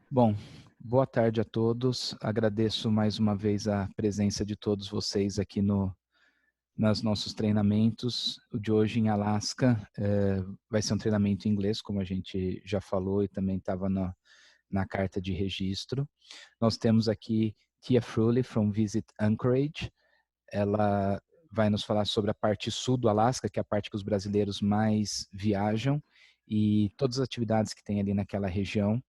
Bom, boa tarde a todos. Agradeço mais uma vez a presença de todos vocês aqui nos nossos treinamentos. O de hoje em Alaska vai ser um treinamento em inglês, como a gente já falou e também estava na carta de registro. Nós temos aqui Tia Froehle from Visit Anchorage. Ela vai nos falar sobre a parte sul do Alasca, que é a parte que os brasileiros mais viajam, e todas as atividades que tem ali naquela região,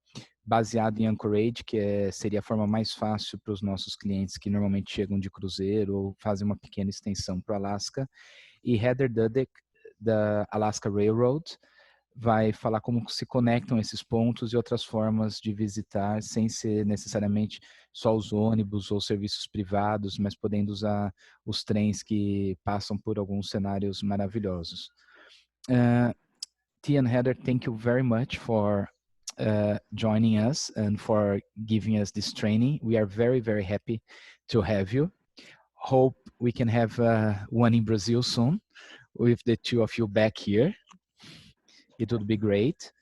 baseado em Anchorage, que seria a forma mais fácil para os nossos clientes que normalmente chegam de cruzeiro ou fazem uma pequena extensão para o Alasca. E Heather Dudick, da Alaska Railroad, vai falar como se conectam esses pontos e outras formas de visitar, sem ser necessariamente só os ônibus ou serviços privados, mas podendo usar os trens que passam por alguns cenários maravilhosos. Tia and Heather, thank you very much for joining us and for giving us this training. We are very, very happy to have you. Hope we can have one in Brazil soon with the two of you back here. It would be great.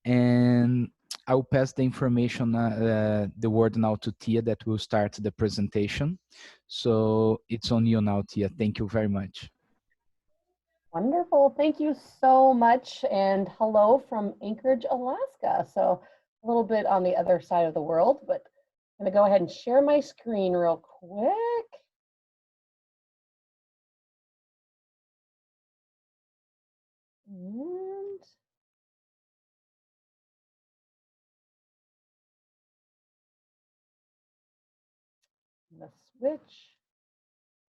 And I will pass the information, the word now to Tia that will start the presentation. So it's on you now, Tia. Thank you very much. Wonderful. Thank you so much. And hello from Anchorage, Alaska. So a little bit on the other side of the world, but I'm going to go ahead and share my screen real quick. And I'm going to switch.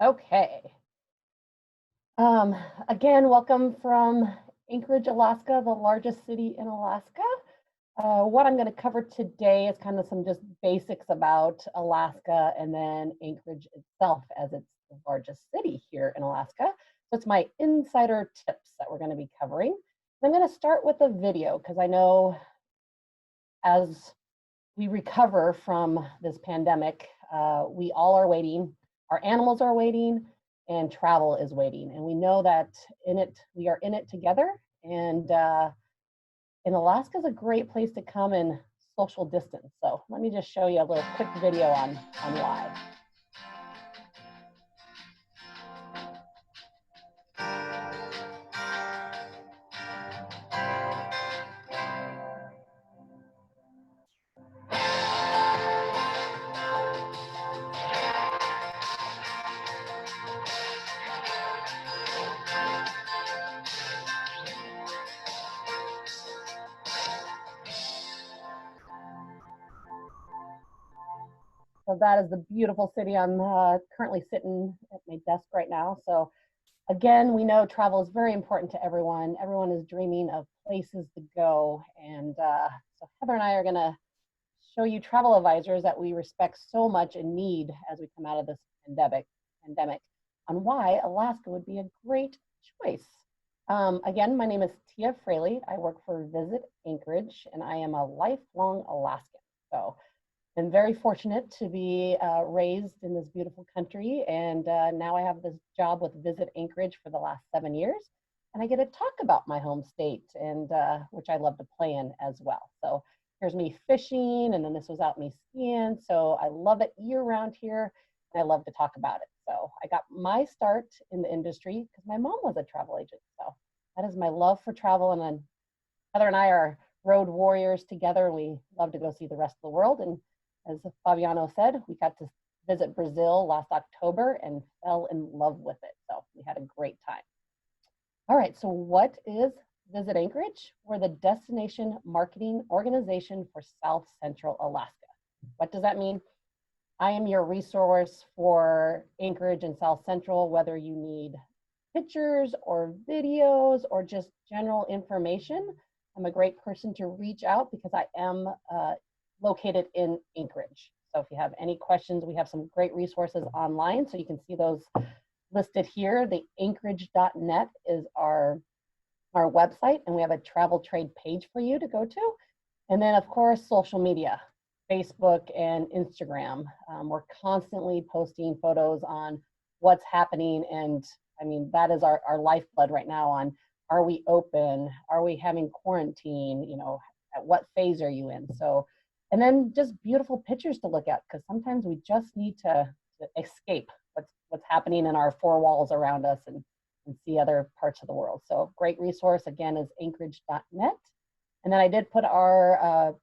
Okay. Again, welcome from Anchorage, Alaska, the largest city in Alaska. What I'm going to cover today is kind of some just basics about Alaska and then Anchorage itself, as it's the largest city here in Alaska. So it's my insider tips that we're going to be covering. I'm going to start with a video because I know as we recover from this pandemic, we all are waiting, our animals are waiting, and travel is waiting. And we know that we are in it together. And Alaska is a great place to come and social distance. So let me just show you a little quick video on why. So that is the beautiful city. I'm currently sitting at my desk right now. So again, we know travel is very important to everyone. Everyone is dreaming of places to go. And so Heather and I are gonna show you travel advisors that we respect so much and need as we come out of this pandemic on why Alaska would be a great choice. Again, my name is Tia Froehle. I work for Visit Anchorage, and I am a lifelong Alaskan. So I'm very fortunate to be raised in this beautiful country, and now I have this job with Visit Anchorage for the last 7 years, and I get to talk about my home state, and which I love to play in as well. So here's me fishing, and then this was out me skiing, so I love it year-round here, and I love to talk about it. So I got my start in the industry because my mom was a travel agent, so that is my love for travel, and then Heather and I are road warriors together, and we love to go see the rest of the world. And as Fabiano said, we got to visit Brazil last October and fell in love with it. So we had a great time. All right, so what is Visit Anchorage? We're the destination marketing organization for South Central Alaska. What does that mean? I am your resource for Anchorage and South Central, whether you need pictures or videos or just general information. I'm a great person to reach out because I am located in Anchorage. So if you have any questions, we have some great resources online. So you can see those listed here. The anchorage.net is our website, and we have a travel trade page for you to go to. And then of course, social media, Facebook and Instagram. We're constantly posting photos on what's happening. And I mean, that is our lifeblood right now on, are we open? Are we having quarantine? You know, at what phase are you in? So And then just beautiful pictures to look at, because sometimes we just need to escape what's happening in our four walls around us and see other parts of the world. So great resource, again, is anchorage.net. And then I did put our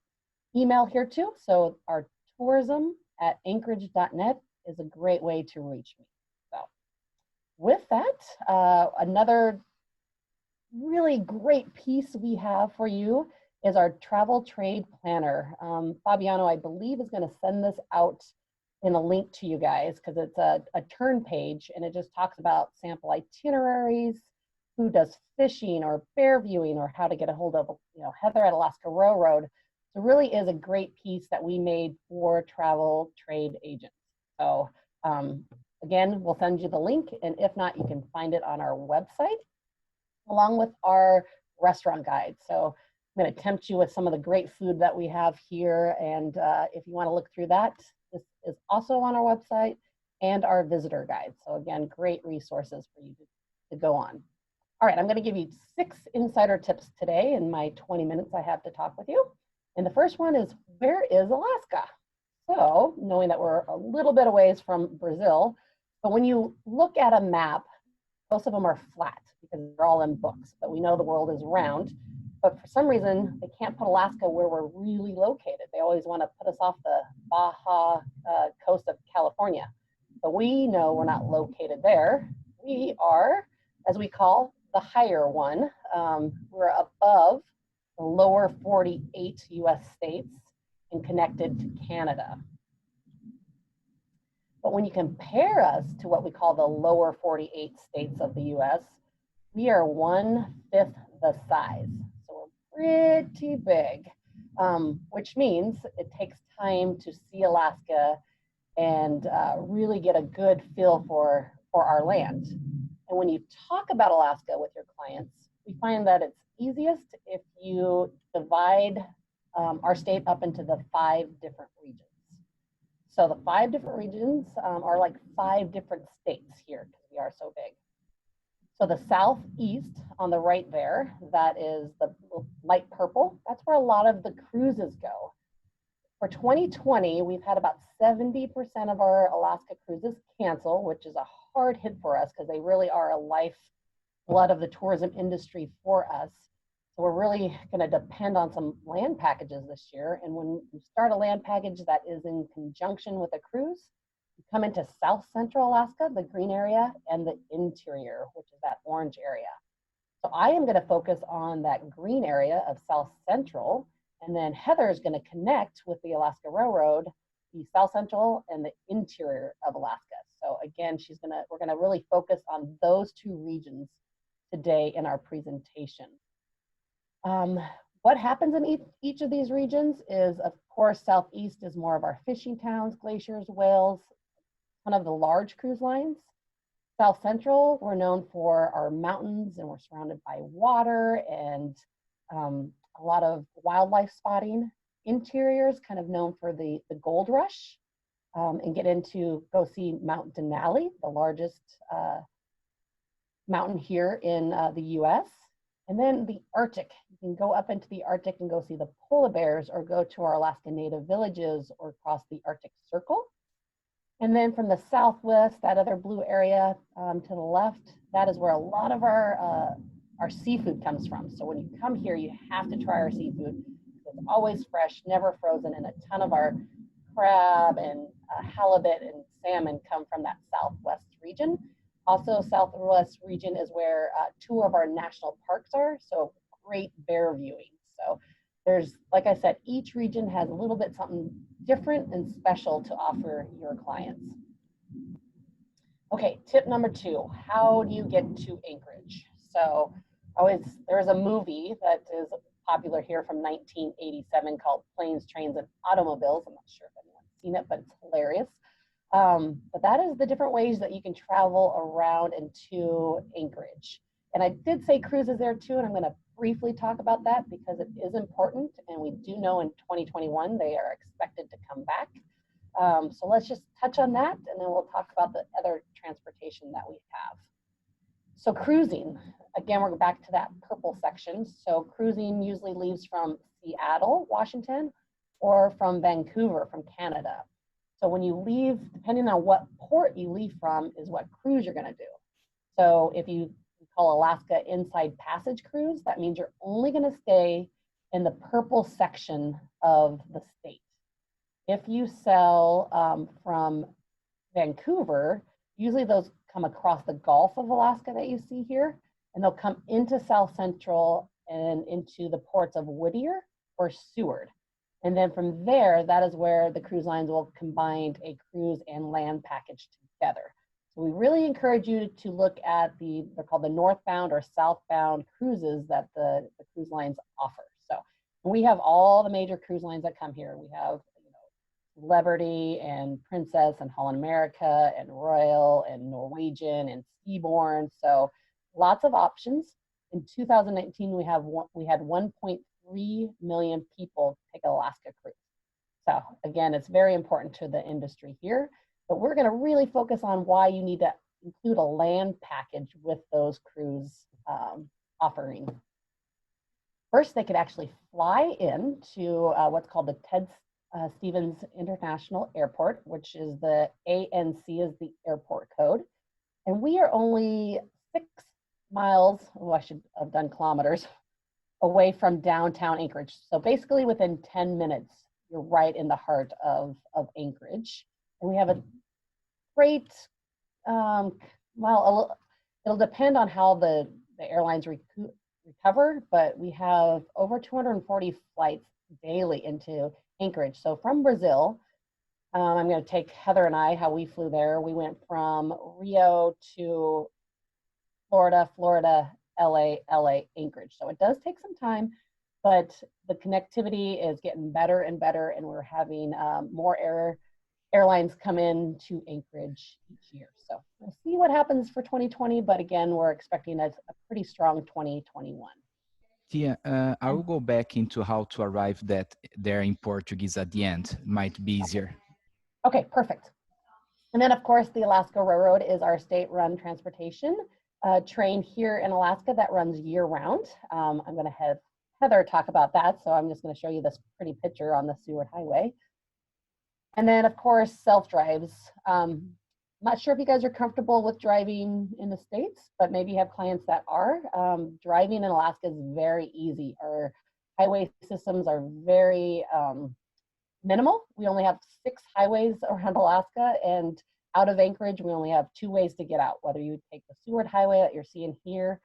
email here too. So our tourism@anchorage.net is a great way to reach me. So with that, another really great piece we have for you is our travel trade planner. Fabiano, I believe, is going to send this out in a link to you guys, because it's a turn page, and it just talks about sample itineraries, who does fishing or bear viewing, or how to get a hold of, Heather at Alaska Railroad. So it really is a great piece that we made for travel trade agents. So again, we'll send you the link, and if not, you can find it on our website, along with our restaurant guide. So I'm going to tempt you with some of the great food that we have here. And if you want to look through that, this is also on our website, and our visitor guide. So again, great resources for you to go on. All right, I'm going to give you 6 insider tips today in my 20 minutes I have to talk with you. And the first one is, where is Alaska? So knowing that we're a little bit away from Brazil, but when you look at a map, most of them are flat because they're all in books, but we know the world is round. But for some reason, they can't put Alaska where we're really located. They always want to put us off the Baja coast of California. But we know we're not located there. We are, as we call, the higher one. We're above the lower 48 US states and connected to Canada. But when you compare us to what we call the lower 48 states of the US, we are 1/5 the size. So we're pretty big, which means it takes time to see Alaska and really get a good feel for our land. And when you talk about Alaska with your clients, we find that it's easiest if you divide our state up into the 5 different regions. So the 5 different regions are like 5 different states here, because we are so big. So the southeast on the right there, that is the light purple. That's where a lot of the cruises go. For 2020, we've had about 70% of our Alaska cruises cancel, which is a hard hit for us because they really are a lifeblood of the tourism industry for us. So we're really going to depend on some land packages this year. And when you start a land package that is in conjunction with a cruise, you come into South Central Alaska, the green area, and the interior, which is that orange area. So I am going to focus on that green area of South Central, and then Heather is going to connect with the Alaska Railroad, the South Central and the interior of Alaska. So again, we're going to really focus on those 2 regions today in our presentation. What happens in each of these regions is, of course, southeast is more of our fishing towns, glaciers, whales, one of the large cruise lines. South Central, we're known for our mountains, and we're surrounded by water and a lot of wildlife spotting. Interior is kind of known for the gold rush, and go see Mount Denali, the largest mountain here in the US. And then the Arctic, you can go up into the Arctic and go see the polar bears, or go to our Alaska Native villages, or cross the Arctic Circle. And then from the southwest, that other blue area to the left, that is where a lot of our seafood comes from. So when you come here, you have to try our seafood. It's always fresh, never frozen, and a ton of our crab and halibut and salmon come from that southwest region. Also, southwest region is where 2 of our national parks are, so great bear viewing. So there's, like I said, each region has a little bit something different and special to offer your clients. Okay, tip number 2, how do you get to Anchorage? So there's a movie that is popular here from 1987 called Planes, Trains, and Automobiles. I'm not sure if anyone's seen it, but it's hilarious. But that is the different ways that you can travel around into Anchorage. And I did say cruises there too, and I'm going to briefly talk about that because it is important, and we do know in 2021 they are expected to come back. So let's just touch on that, and then we'll talk about the other transportation that we have. So cruising, again, we're back to that purple section. So cruising usually leaves from Seattle, Washington, or from Vancouver, from Canada. So when you leave, depending on what port you leave from is what cruise you're going to do. So if you call Alaska Inside Passage Cruise, that means you're only going to stay in the purple section of the state. If you sell from Vancouver, usually those come across the Gulf of Alaska that you see here, and they'll come into South Central and into the ports of Whittier or Seward. And then from there, that is where the cruise lines will combine a cruise and land package together. So we really encourage you to look at they're called the northbound or southbound cruises that the cruise lines offer. So we have all the major cruise lines that come here. We have Liberty and Princess and Holland America and Royal and Norwegian and Seabourn. So lots of options. In 2019, we had 1.3 million people take an Alaska cruise. So again, it's very important to the industry here, but we're going to really focus on why you need to include a land package with those cruise offerings. First, they could actually fly in to what's called the Ted Stevens International Airport, which is the ANC is the airport code. And we are only 6 miles, oh, I should have done kilometers, away from downtown Anchorage. So basically within 10 minutes, you're right in the heart of Anchorage. And we have a great, well, it'll depend on how the airlines recover, but we have over 240 flights daily into Anchorage. So from Brazil, I'm going to take Heather and I, how we flew there. We went from Rio to Florida, LA, Anchorage. So it does take some time, but the connectivity is getting better and better, and we're having more airlines come in to Anchorage each year. So we'll see what happens for 2020, but again, we're expecting a pretty strong 2021. Tia, I will go back into how to arrive there in Portuguese at the end. Might be easier. Okay, perfect. And then, of course, the Alaska Railroad is our state-run transportation train here in Alaska that runs year-round. I'm going to have Heather talk about that, so I'm just going to show you this pretty picture on the Seward Highway. And then, of course, self-drives. Not sure if you guys are comfortable with driving in the States, but maybe you have clients that are. Driving in Alaska is very easy. Our highway systems are very minimal. We only have 6 highways around Alaska, and out of Anchorage, we only have 2 ways to get out, whether you take the Seward Highway that you're seeing here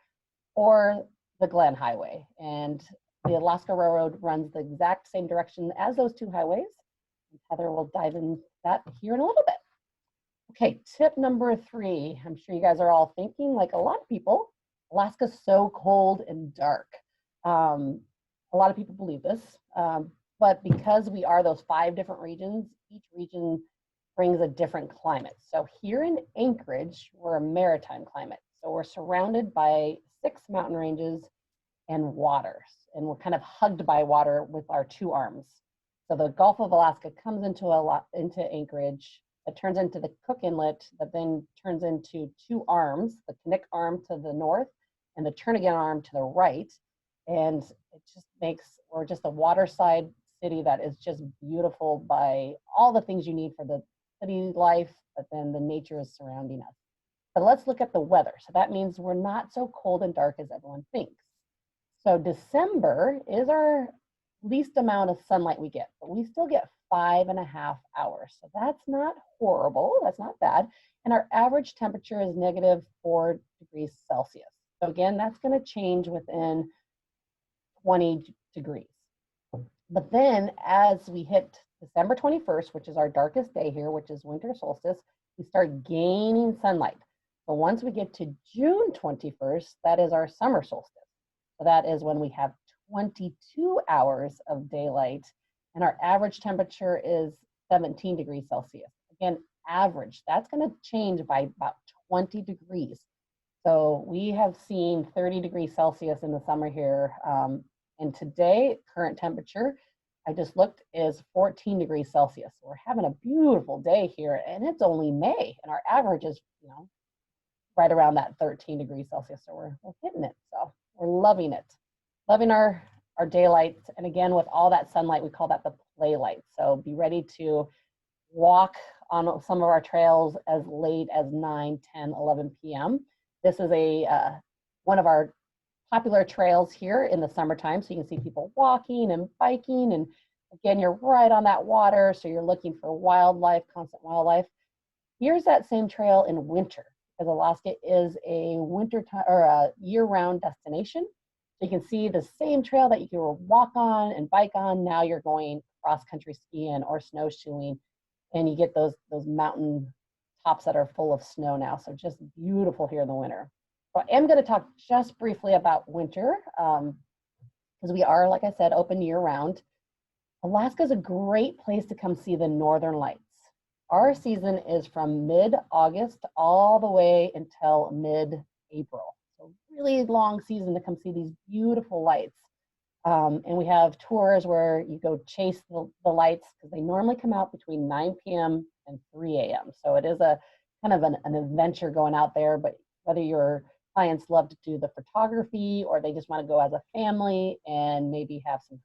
or the Glen Highway. And the Alaska Railroad runs the exact same direction as those 2 highways. Heather will dive into that here in a little bit. Okay, tip number 3. I'm sure you guys are all thinking, like a lot of people, Alaska's so cold and dark. A lot of people believe this, but because we are those 5 different regions, each region brings a different climate. So here in Anchorage, we're a maritime climate. So we're surrounded by 6 mountain ranges and waters, and we're kind of hugged by water with our 2 arms. So the Gulf of Alaska comes into Anchorage. It turns into the Cook Inlet, that then turns into 2 arms, the Knik arm to the north and the Turnagain arm to the right. And it just we're just a waterside city that is just beautiful by all the things you need for the city life, but then the nature is surrounding us. But let's look at the weather. So that means we're not so cold and dark as everyone thinks. So December is our least amount of sunlight we get, but we still get 5.5 hours. So that's not horrible, that's not bad. And our average temperature is -4 degrees Celsius. So again, that's gonna change within 20 degrees. But then as we hit December 21st, which is our darkest day here, which is winter solstice, we start gaining sunlight. So once we get to June 21st, that is our summer solstice. So that is when we have 22 hours of daylight, and our average temperature is 17 degrees Celsius. Again, average, that's going to change by about 20 degrees. So we have seen 30 degrees Celsius in the summer here. And today, current temperature, I just looked, is 14 degrees Celsius. We're having a beautiful day here, and it's only May, and our average is, right around that 13 degrees Celsius. So we're hitting it. So we're loving it. Loving our our daylights. And again, with all that sunlight, we call that the play light. So be ready to walk on some of our trails as late as 9, 10, 11 p.m. This is one of our popular trails here in the summertime. So you can see people walking and biking. And again, you're right on that water. So you're looking for wildlife, constant wildlife. Here's that same trail in winter, because Alaska is a winter time or a year-round destination. So you can see the same trail that you can walk on and bike on. Now you're going cross-country skiing or snowshoeing, and you get those mountain tops that are full of snow now. So just beautiful here in the winter. So I am going to talk just briefly about winter, because we are, like I said, open year-round. Alaska is a great place to come see the northern lights. Our season is from mid-August all the way until mid-April. So really long season to come see these beautiful lights. And we have tours where you go chase the lights, because they normally come out between 9 p.m. and 3 a.m. So it is a kind of an adventure going out there, but whether your clients love to do the photography or they just want to go as a family and maybe have some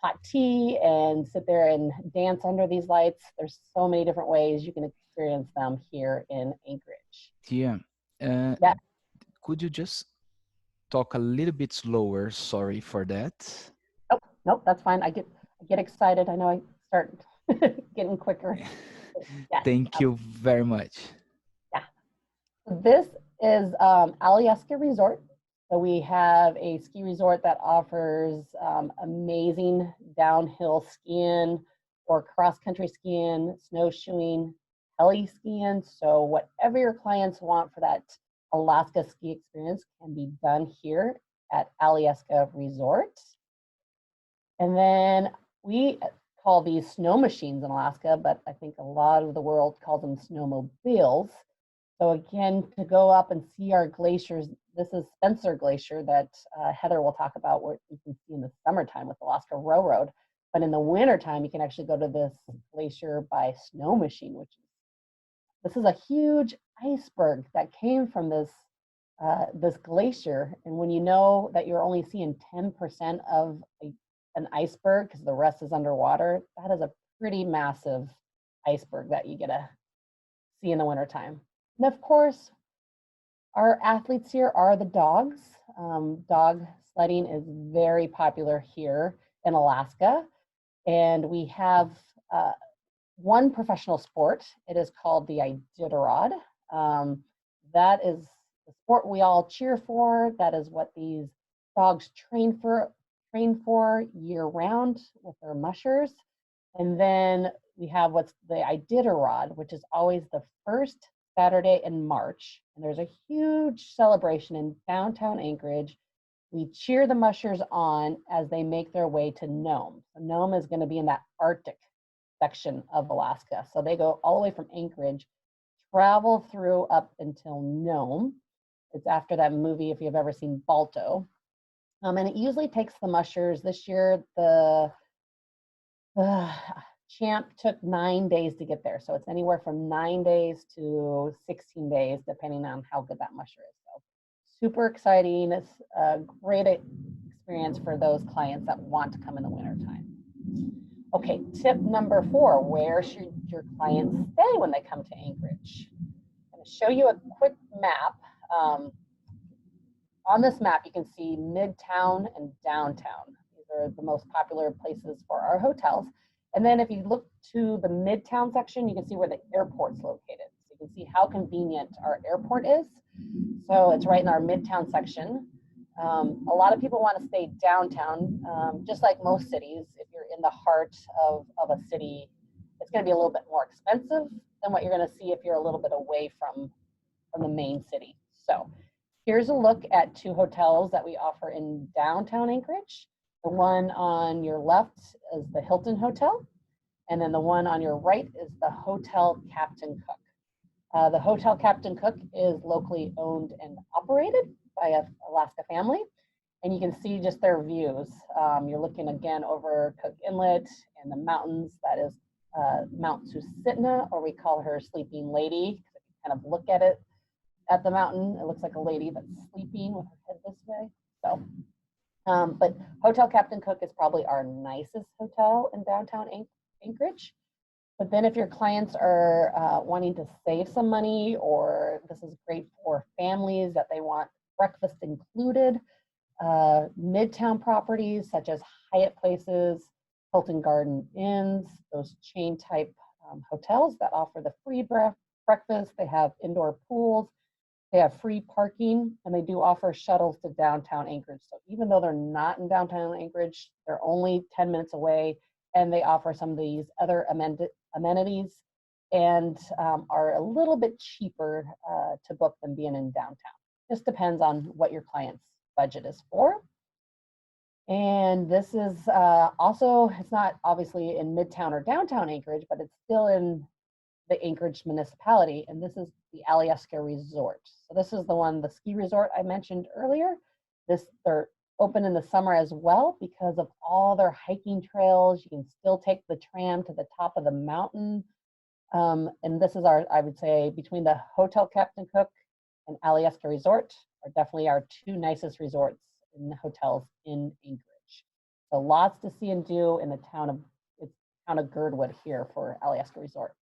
hot tea and sit there and dance under these lights. There's so many different ways you can experience them here in Anchorage. Yeah. Yeah. Could you just talk a little bit slower? Sorry for that. Oh, nope, that's fine. I get excited. I know I start getting quicker. Yes. Thank you very much. Yeah. This is Alaska Resort. So we have a ski resort that offers amazing downhill skiing or cross-country skiing, snowshoeing, heli skiing. So whatever your clients want for that Alaska ski experience can be done here at Alaska Resort. And then we call these snow machines in Alaska, but I think a lot of the world calls them snowmobiles. So again, to go up and see our glaciers, this is Spencer Glacier that Heather will talk about, where you can see in the summertime with Alaska Railroad. But in the wintertime, you can actually go to this glacier by snow machine, this is a huge iceberg that came from this glacier. And when you know that you're only seeing 10% of an iceberg because the rest is underwater, that is a pretty massive iceberg that you get to see in the wintertime. And of course, our athletes here are the dogs. Dog sledding is very popular here in Alaska. And we have one professional sport. It is called the Iditarod. That is the sport we all cheer for. That is what these dogs train for year round with their mushers. And then we have what's the Iditarod, which is always the first Saturday in March. And there's a huge celebration in downtown Anchorage. We cheer the mushers on as they make their way to Nome. So Nome is going to be in that Arctic section of Alaska. So they go all the way from Anchorage, travel through up until Nome. It's after that movie, if you've ever seen Balto. And it usually takes the mushers. This year, the champ took 9 days to get there. So it's anywhere from 9 days to 16 days, depending on how good that musher is. So super exciting. It's a great experience for those clients that want to come in the wintertime. Okay, tip number 4, where should your clients stay when they come to Anchorage? I'm going to show you a quick map. On this map, you can see Midtown and Downtown. These are the most popular places for our hotels. And then if you look to the Midtown section, you can see where the airport's located. So you can see how convenient our airport is. So it's right in our Midtown section. A lot of people want to stay downtown, just like most cities. If you're in the heart of a city, it's going to be a little bit more expensive than what you're going to see if you're a little bit away from the main city. So here's a look at 2 hotels that we offer in downtown Anchorage. The one on your left is the Hilton Hotel, and then the one on your right is the Hotel Captain Cook. The Hotel Captain Cook is locally owned and operated by an Alaska family, and you can see just their views. You're looking again over Cook Inlet and the mountains. That is Mount Susitna, or we call her Sleeping Lady. If you kind of look at it at the mountain, it looks like a lady that's sleeping with her head this way. So But Hotel Captain Cook is probably our nicest hotel in downtown Anchorage. But then if your clients are wanting to save some money, or this is great for families that they want breakfast included, midtown properties such as Hyatt Places, Hilton Garden Inns, those chain type hotels that offer the free breakfast, they have indoor pools, they have free parking, and they do offer shuttles to downtown Anchorage. So even though they're not in downtown Anchorage, they're only 10 minutes away, and they offer some of these other amenities and are a little bit cheaper to book than being in downtown. Just depends on what your client's budget is for. And this is also, it's not obviously in Midtown or downtown Anchorage, but it's still in the Anchorage municipality, and this is the Alaska Resort. So this is the one, the ski resort I mentioned earlier. They're open in the summer as well because of all their hiking trails. You can still take the tram to the top of the mountain. And this is I would say, between the Hotel Captain Cook and Alaska Resort are definitely our two nicest resorts in the hotels in Anchorage. So lots to see and do in the town of Girdwood here for Alaska Resort.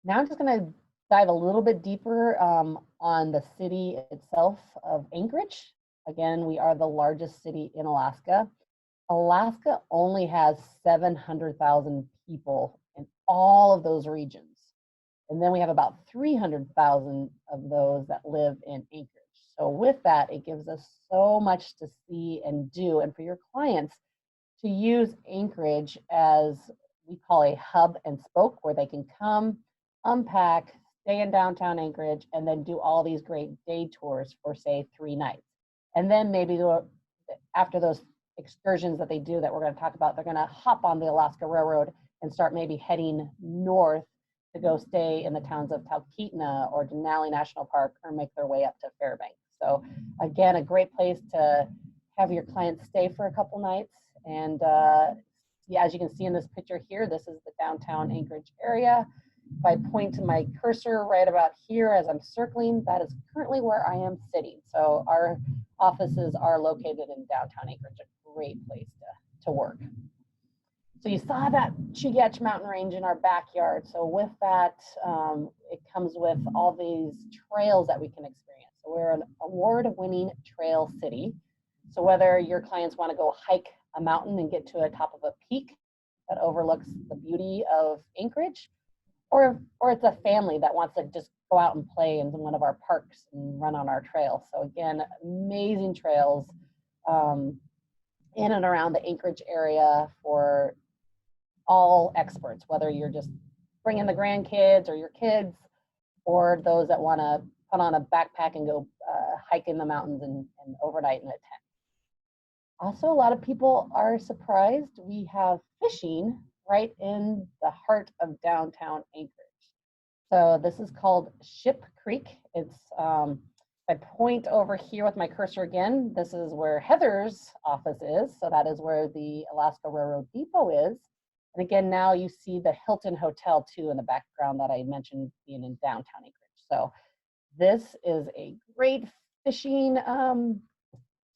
Now I'm just going to dive a little bit deeper on the city itself of Anchorage. Again, we are the largest city in Alaska. Alaska only has 700,000 people in all of those regions. And then we have about 300,000 of those that live in Anchorage. So with that, it gives us so much to see and do. And for your clients to use Anchorage as, we call a hub and spoke, where they can come, unpack, stay in downtown Anchorage, and then do all these great day tours for, say, 3 nights. And then maybe after those excursions that they do that we're going to talk about, they're going to hop on the Alaska Railroad and start maybe heading north to go stay in the towns of Talkeetna or Denali National Park, or make their way up to Fairbanks. So again, a great place to have your clients stay for a couple nights. And yeah, as you can see in this picture here, this is the downtown Anchorage area. If I point to my cursor right about here as I'm circling, that is currently where I am sitting. So our offices are located in downtown Anchorage, a great place to work. So you saw that Chugach mountain range in our backyard. So with that, it comes with all these trails that we can experience. So we're an award-winning trail city. So whether your clients want to go hike a mountain and get to the top of a peak that overlooks the beauty of Anchorage, or it's a family that wants to just go out and play in one of our parks and run on our trails. So again, amazing trails in and around the Anchorage area for all experts, whether you're just bringing the grandkids or your kids, or those that want to put on a backpack and go hike in the mountains and overnight in a tent. Also, a lot of people are surprised we have fishing right in the heart of downtown Anchorage. So this is called Ship Creek. It's, I point over here with my cursor again, this is where Heather's office is. So that is where the Alaska Railroad Depot is. And again, now you see the Hilton Hotel too in the background that I mentioned being in downtown Anchorage. So this is a great fishing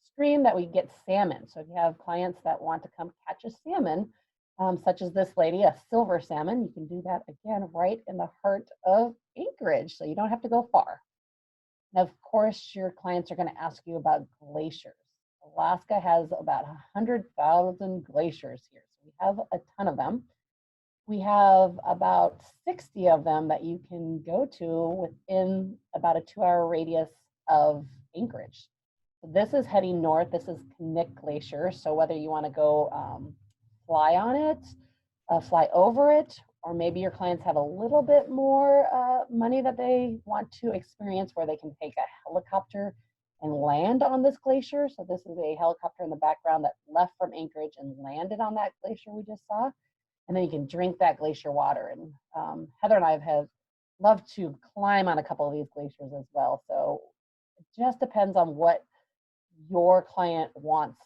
stream that we get salmon. So if you have clients that want to come catch a salmon, such as this lady, a silver salmon, you can do that again right in the heart of Anchorage, so you don't have to go far. Now, of course, your clients are going to ask you about glaciers. Alaska has about 100,000 glaciers here, so we have a ton of them. We have about 60 of them that you can go to within about a 2-hour radius of Anchorage. So this is heading north. This is Knik Glacier, so whether you want to go fly on it, fly over it, or maybe your clients have a little bit more money that they want to experience, where they can take a helicopter and land on this glacier. So this is a helicopter in the background that left from Anchorage and landed on that glacier we just saw. And then you can drink that glacier water. And Heather and I have loved to climb on a couple of these glaciers as well. So it just depends on what your client wants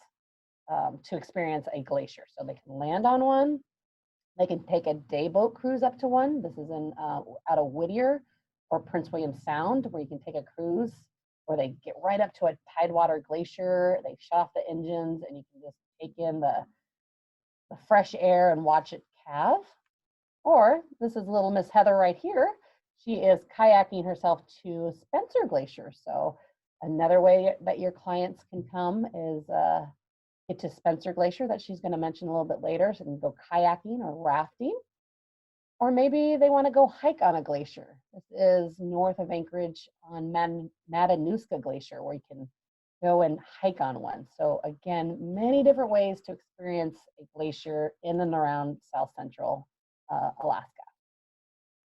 to experience a glacier. So they can land on one, they can take a day boat cruise up to one. This is in out of Whittier or Prince William Sound, where you can take a cruise where they get right up to a tidewater glacier, they shut off the engines, and you can just take in the fresh air and watch it calve. Or this is little Miss Heather right here. She is kayaking herself to Spencer Glacier. So another way that your clients can come is get to Spencer Glacier that she's going to mention a little bit later. So you can go kayaking or rafting. Or maybe they want to go hike on a glacier. This is north of Anchorage on Matanuska Glacier, where you can go and hike on one. So again, many different ways to experience a glacier in and around South Central Alaska.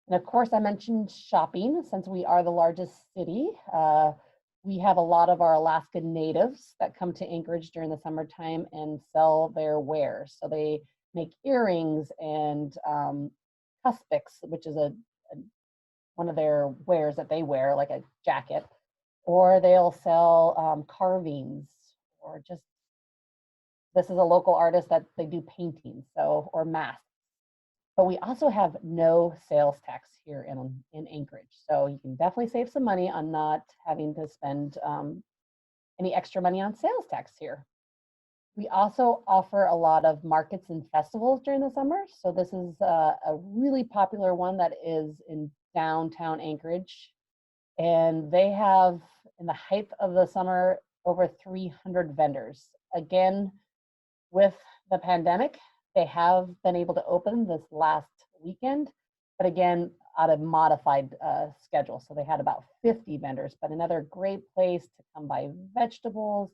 And of course, I mentioned shopping. Since we are the largest city, we have a lot of our Alaska natives that come to Anchorage during the summertime and sell their wares. So they make earrings and cuspics, which is one of their wares that they wear, like a jacket, or they'll sell carvings, or just, this is a local artist that they do paintings, so, or masks. But we also have no sales tax here in Anchorage. So you can definitely save some money on not having to spend any extra money on sales tax here. We also offer a lot of markets and festivals during the summer. So this is a really popular one that is in downtown Anchorage. And they have, in the height of the summer, over 300 vendors. Again, with the pandemic, they have been able to open this last weekend, but again, at a modified schedule. So they had about 50 vendors, but another great place to come buy vegetables,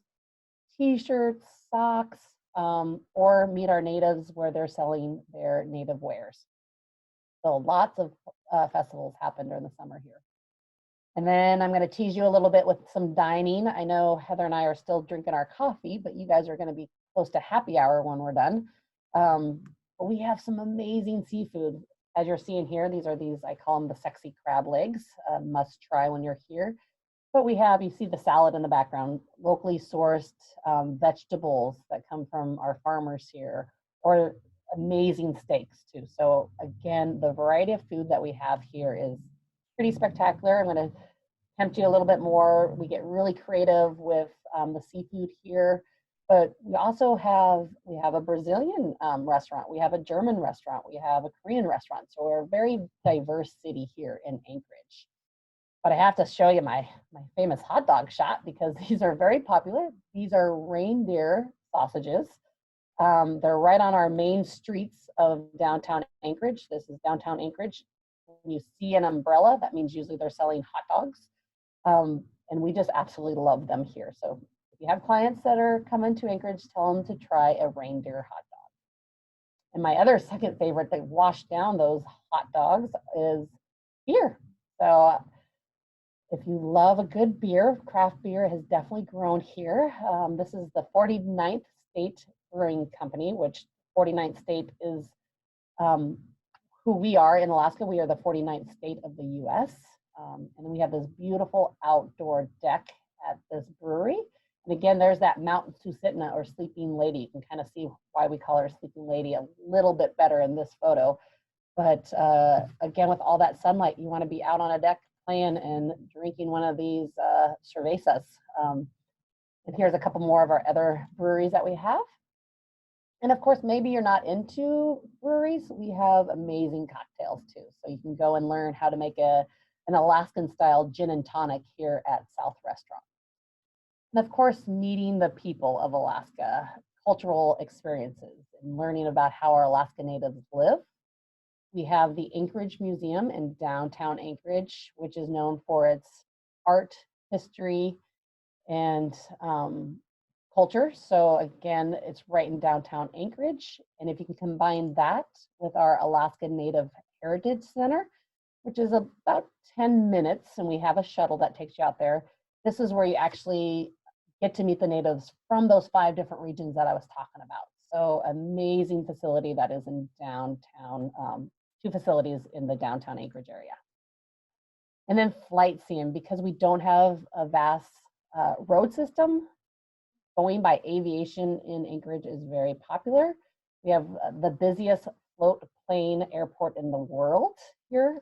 t-shirts, socks, or meet our natives where they're selling their native wares. So lots of festivals happen during the summer here. And then I'm going to tease you a little bit with some dining. I know Heather and I are still drinking our coffee, but you guys are going to be close to happy hour when we're done. But we have some amazing seafood. As you're seeing here, these, I call them the sexy crab legs, must try when you're here. But we have, you see the salad in the background, locally sourced vegetables that come from our farmers here, or amazing steaks too. So again, the variety of food that we have here is pretty spectacular. I'm going to tempt you a little bit more. We get really creative with the seafood here, but we also have, a Brazilian restaurant, we have a German restaurant, we have a Korean restaurant. So we're a very diverse city here in Anchorage. But I have to show you my famous hot dog shop because these are very popular. These are reindeer sausages. They're right on our main streets of downtown Anchorage. This is downtown Anchorage. When you see an umbrella, that means usually they're selling hot dogs. And we just absolutely love them here. So if you have clients that are coming to Anchorage, tell them to try a reindeer hot dog. And my other second favorite that washed down those hot dogs is beer. So if you love a good beer, craft beer has definitely grown here. This is the 49th State Brewing Company, which 49th state is who we are in Alaska. We are the 49th state of the US. And we have this beautiful outdoor deck at this brewery. And again, there's that Mountain Susitna, or Sleeping Lady. You can kind of see why we call her Sleeping Lady a little bit better in this photo. But again, with all that sunlight, you want to be out on a deck playing and drinking one of these cervezas. And here's a couple more of our other breweries that we have. And of course, maybe you're not into breweries. We have amazing cocktails too. So you can go and learn how to make an Alaskan style gin and tonic here at South Restaurant. And of course, meeting the people of Alaska, cultural experiences, and learning about how our Alaska natives live. We have the Anchorage Museum in downtown Anchorage, which is known for its art, history, and culture. So again, it's right in downtown Anchorage. And if you can combine that with our Alaska Native Heritage Center, which is about 10 minutes, and we have a shuttle that takes you out there, this is where you actually get to meet the natives from those 5 different regions that I was talking about. So amazing facility that is in downtown, 2 facilities in the downtown Anchorage area. And then flight seeing, because we don't have a vast road system, going by aviation in Anchorage is very popular. We have the busiest float plane airport in the world here.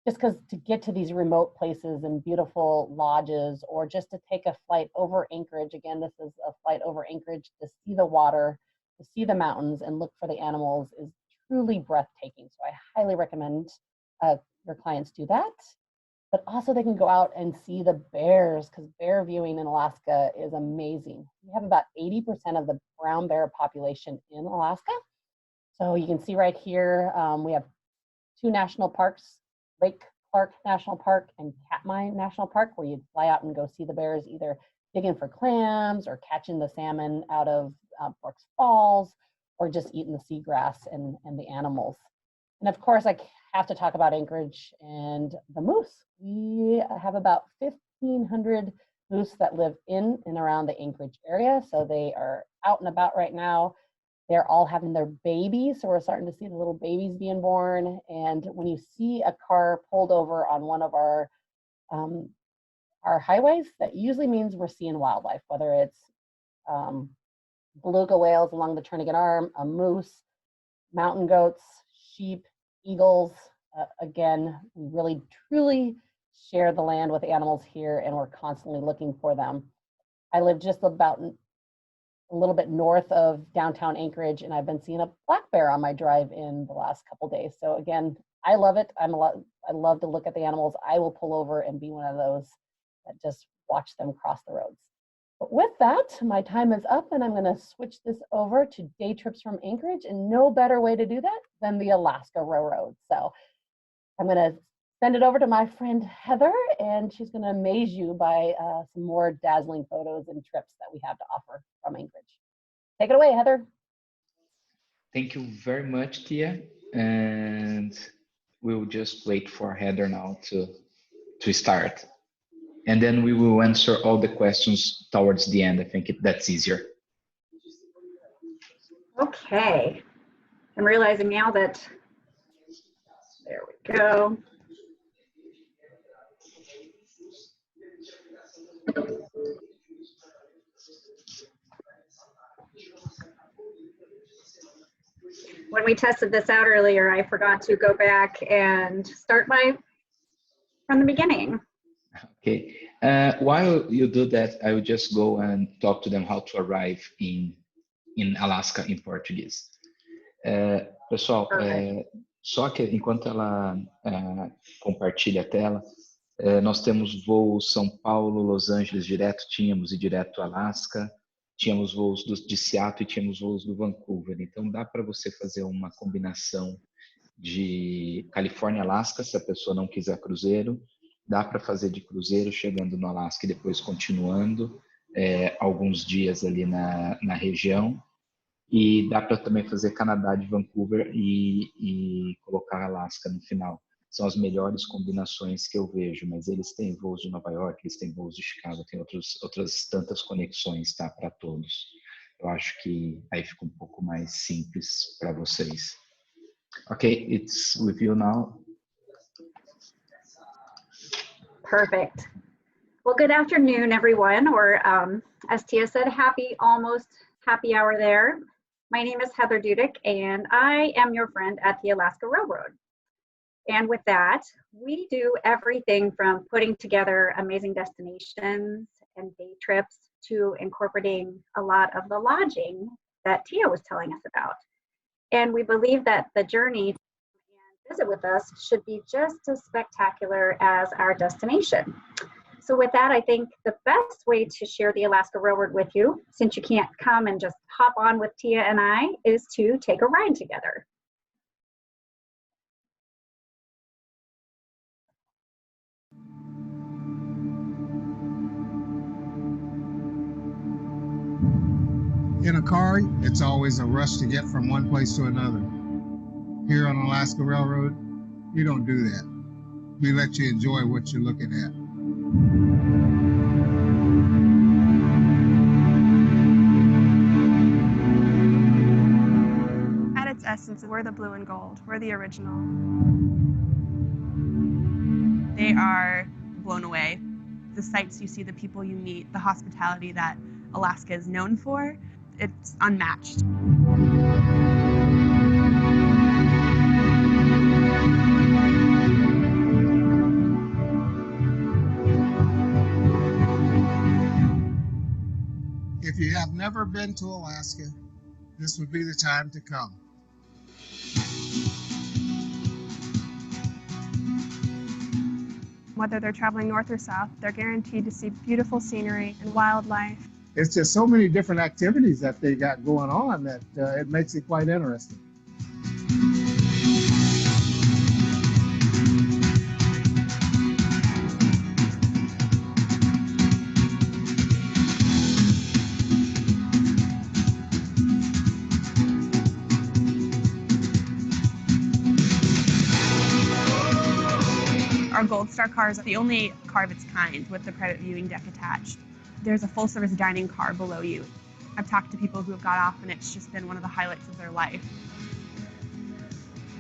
just because to get to these remote places and beautiful lodges, or just to take a flight over Anchorage, again, this is a flight over Anchorage, to see the water, to see the mountains and look for the animals, is truly breathtaking. So I highly recommend your clients do that. But also they can go out and see the bears, because bear viewing in Alaska is amazing. We have about 80% of the brown bear population in Alaska. So you can see right here, we have 2 national parks, Lake Clark National Park and Katmai National Park, where you'd fly out and go see the bears, either digging for clams or catching the salmon out of Brooks Falls, or just eating the seagrass and the animals. And of course, I have to talk about Anchorage and the moose. We have about 1,500 moose that live in and around the Anchorage area. So they are out and about right now. They're all having their babies. So we're starting to see the little babies being born. And when you see a car pulled over on one of our highways, that usually means we're seeing wildlife, whether it's beluga whales along the Turnagain Arm, a moose, mountain goats, sheep, eagles. Again, we really truly share the land with animals here, and we're constantly looking for them. I live just about a little bit north of downtown Anchorage, and I've been seeing a black bear on my drive in the last couple days. So again, I love it. I love to look at the animals. I will pull over and be one of those that just watch them cross the roads. But with that, my time is up, and I'm going to switch this over to day trips from Anchorage, and no better way to do that than the Alaska Railroad. So I'm going to send it over to my friend Heather, and she's going to amaze you by some more dazzling photos and trips that we have to offer from Anchorage. Take it away, Heather. Thank you very much, Tia. And we'll just wait for Heather now to start. And then we will answer all the questions towards the end. I think that's easier. Okay. I'm realizing now that, there we go. When we tested this out earlier, I forgot to go back and start from the beginning. Okay. While you do that, I will just go and talk to them how to arrive in Alaska em português. Pessoal, só que enquanto ela compartilha a tela, nós temos voos São Paulo, Los Angeles direto, tínhamos e direto Alaska, tínhamos voos de Seattle e tínhamos voos do Vancouver. Então dá para você fazer uma combinação de Califórnia, Alaska, se a pessoa não quiser cruzeiro. Dá para fazer de cruzeiro chegando no Alasca e depois continuando alguns dias ali na região. E dá para também fazer Canadá de Vancouver e colocar Alasca no final. São as melhores combinações que eu vejo, mas eles têm voos de Nova York, eles têm voos de Chicago, tem outras tantas conexões, tá, para todos. Eu acho que aí fica um pouco mais simples para vocês. Okay, it's with you now. Perfect. Well, good afternoon, everyone, or as Tia said, almost happy hour there. My name is Heather Dudick, and I am your friend at the Alaska Railroad. And with that, we do everything from putting together amazing destinations and day trips to incorporating a lot of the lodging that Tia was telling us about. And we believe that the journey and visit with us should be just as spectacular as our destination. So with that, I think the best way to share the Alaska Railroad with you, since you can't come and just hop on with Tia and I, is to take a ride together. In a car, it's always a rush to get from one place to another. Here on Alaska Railroad, you don't do that. We let you enjoy what you're looking at. At its essence, we're the blue and gold. We're the original. They are blown away. The sights you see, the people you meet, the hospitality that Alaska is known for, it's unmatched. never been to Alaska, this would be the time to come. Whether they're traveling north or south, they're guaranteed to see beautiful scenery and wildlife. It's just so many different activities that they got going on that it makes it quite interesting. Our Gold Star car is the only car of its kind with the private viewing deck attached. There's a full-service dining car below you. I've talked to people who have got off and it's just been one of the highlights of their life.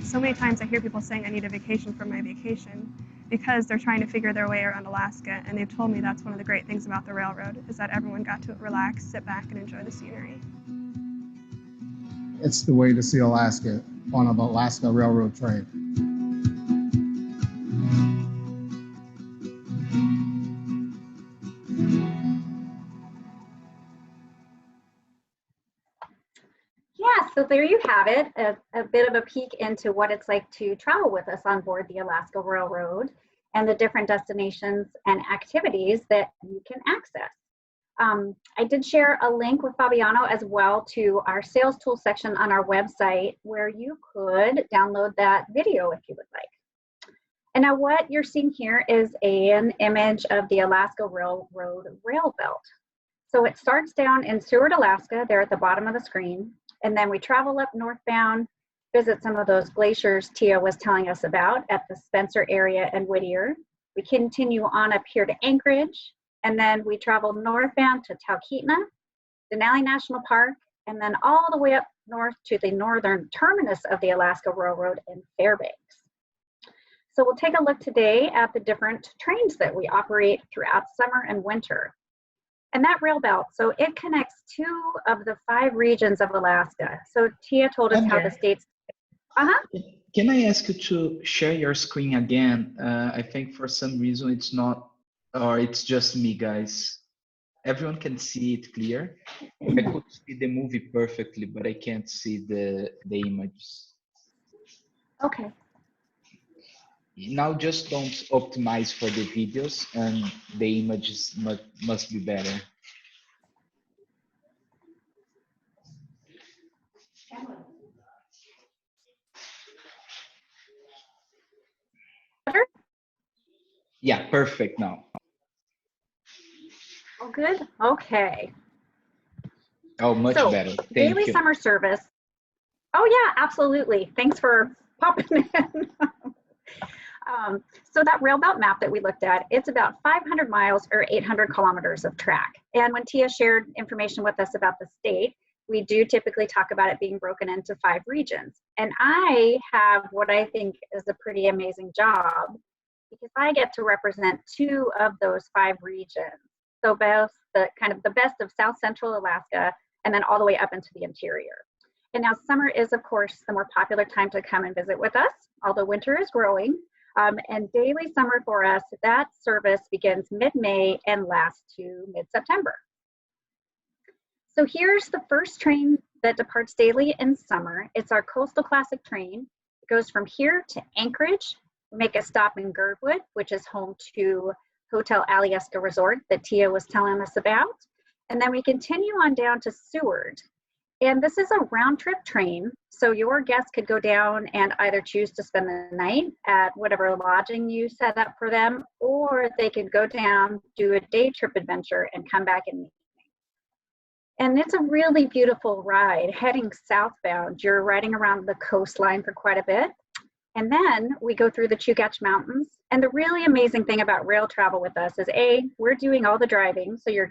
So many times I hear people saying I need a vacation from my vacation because they're trying to figure their way around Alaska, and they've told me that's one of the great things about the railroad is that everyone got to relax, sit back, and enjoy the scenery. It's the way to see Alaska on an Alaska Railroad train. Yeah, so there you have it, a bit of a peek into what it's like to travel with us on board the Alaska Railroad and the different destinations and activities that you can access. I did share a link with Fabiano as well to our sales tool section on our website where you could download that video if you would like. And now what you're seeing here is an image of the Alaska Railroad rail belt. So it starts down in Seward, Alaska, there at the bottom of the screen. And then we travel up northbound, visit some of those glaciers Tia was telling us about at the Spencer area and Whittier. We continue on up here to Anchorage, and then we travel northbound to Talkeetna, Denali National Park, and then all the way up north to the northern terminus of the Alaska Railroad in Fairbanks. So we'll take a look today at the different trains that we operate throughout summer and winter. And that rail belt, so it connects 2 of the 5 regions of Alaska. So Tia told us how the states. Can I ask you to share your screen again? I think for some reason it's not, or it's just me, guys. Everyone can see it clear. I could see the movie perfectly, but I can't see the images. Okay. Now just don't optimize for the videos, and the images must be better. Better? Yeah, perfect now. Oh, good. Okay. Oh, much better. Thank daily you. Summer service. Oh yeah, absolutely. Thanks for popping in. So that rail belt map that we looked at, it's about 500 miles or 800 kilometers of track. And when Tia shared information with us about the state, we do typically talk about it being broken into 5 regions. And I have what I think is a pretty amazing job because I get to represent 2 of those 5 regions. So both the kind of the best of South Central Alaska and then all the way up into the interior. And now summer is, of course, the more popular time to come and visit with us, although winter is growing. And daily summer for us, that service begins mid-May and lasts to mid-September. So here's the first train that departs daily in summer. It's our Coastal Classic train. It goes from here to Anchorage. We make a stop in Girdwood, which is home to Hotel Alyeska Resort that Tia was telling us about. And then we continue on down to Seward. And this is a round trip train. So your guests could go down and either choose to spend the night at whatever lodging you set up for them, or they could go down, do a day trip adventure and come back in the evening. And it's a really beautiful ride. Heading southbound, you're riding around the coastline for quite a bit. And then we go through the Chugach Mountains. And the really amazing thing about rail travel with us is we're doing all the driving. So your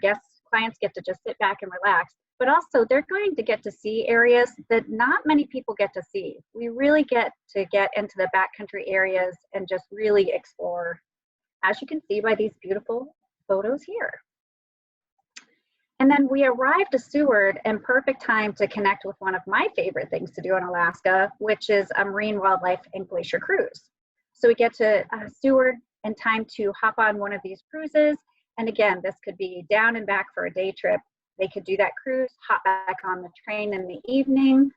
clients get to just sit back and relax. But also they're going to get to see areas that not many people get to see. We really get to get into the backcountry areas and just really explore, as you can see by these beautiful photos here. And then we arrive to Seward in perfect time to connect with one of my favorite things to do in Alaska, which is a marine wildlife and glacier cruise. So we get to Seward in time to hop on one of these cruises. And again, this could be down and back for a day trip. They could do that cruise, hop back on the train in the evening,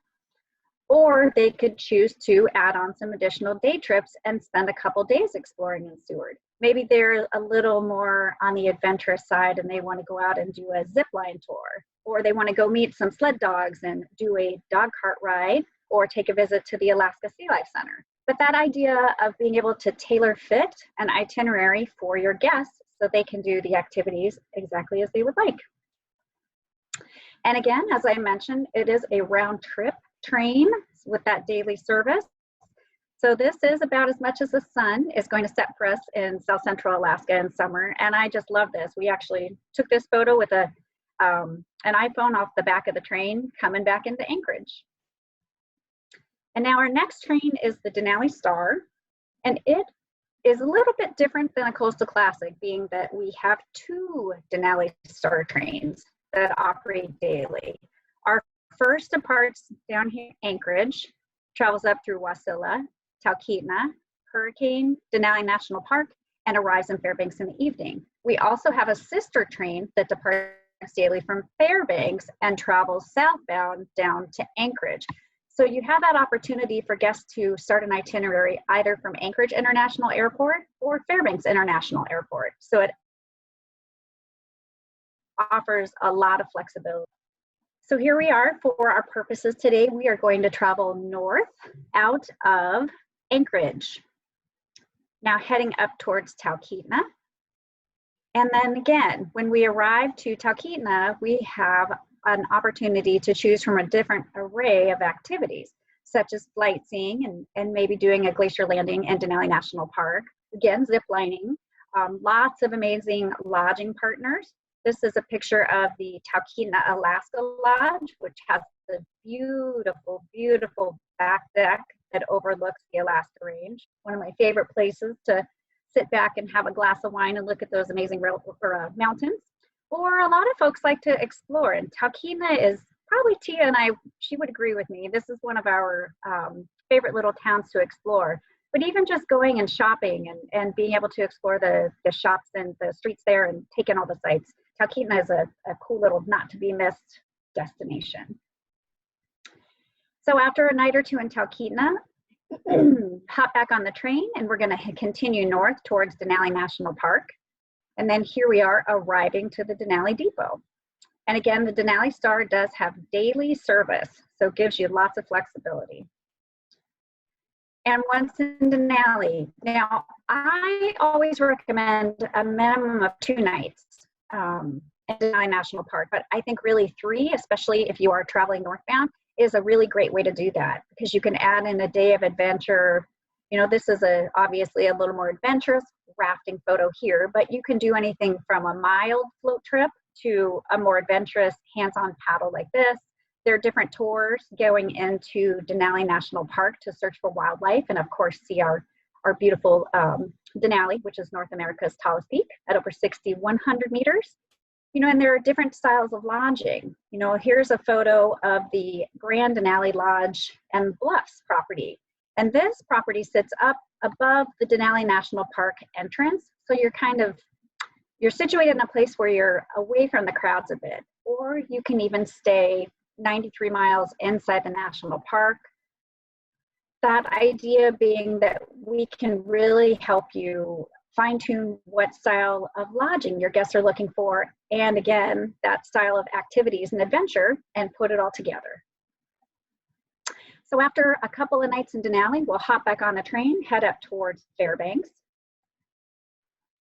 or they could choose to add on some additional day trips and spend a couple days exploring in Seward. Maybe they're a little more on the adventurous side and they want to go out and do a zip line tour, or they want to go meet some sled dogs and do a dog cart ride, or take a visit to the Alaska Sea Life Center. But that idea of being able to tailor fit an itinerary for your guests so they can do the activities exactly as they would like. And again, as I mentioned, it is a round trip train with that daily service. So this is about as much as the sun is going to set for us in South Central Alaska in summer. And I just love this. We actually took this photo with an iPhone off the back of the train coming back into Anchorage. And now our next train is the Denali Star, and it is a little bit different than a Coastal Classic, being that we have 2 Denali Star trains that operate daily. Our first departs down here in Anchorage, travels up through Wasilla, Talkeetna, Hurricane, Denali National Park, and arrives in Fairbanks in the evening. We also have a sister train that departs daily from Fairbanks and travels southbound down to Anchorage. So you have that opportunity for guests to start an itinerary either from Anchorage International Airport or Fairbanks International Airport. So it offers a lot of flexibility. So here we are for our purposes today. We are going to travel north out of Anchorage. Now heading up towards Talkeetna. And then again, when we arrive to Talkeetna, we have an opportunity to choose from a different array of activities, such as flight seeing and maybe doing a glacier landing in Denali National Park. Again, zip lining, lots of amazing lodging partners. This is a picture of the Talkeetna Alaska Lodge, which has the beautiful, beautiful back deck that overlooks the Alaska Range. One of my favorite places to sit back and have a glass of wine and look at those amazing mountains. Or a lot of folks like to explore, and Talkeetna is probably Tia and I, she would agree with me, this is one of our favorite little towns to explore. But even just going and shopping and being able to explore the shops and the streets there and take in all the sights, Talkeetna is a cool little not to be missed destination. So after a night or two in Talkeetna, hop back on the train and we're going to continue north towards Denali National Park. And then here we are arriving to the Denali Depot. And again, the Denali Star does have daily service, so it gives you lots of flexibility. And once in Denali, now I always recommend a minimum of 2 nights in Denali National Park, but I think really 3, especially if you are traveling northbound, is a really great way to do that because you can add in a day of adventure. You know, this is obviously a little more adventurous rafting photo here, but you can do anything from a mild float trip to a more adventurous hands-on paddle like this. There are different tours going into Denali National Park to search for wildlife and of course see our beautiful Denali, which is North America's tallest peak at over 6,100 meters. You know, and there are different styles of lodging. You know, here's a photo of the Grand Denali Lodge and Bluffs property. And this property sits up above the Denali National Park entrance. So you're situated in a place where you're away from the crowds a bit, or you can even stay 93 miles inside the national park. That idea being that we can really help you fine-tune what style of lodging your guests are looking for, and again, that style of activities and adventure, and put it all together. So after a couple of nights in Denali, we'll hop back on the train, head up towards Fairbanks.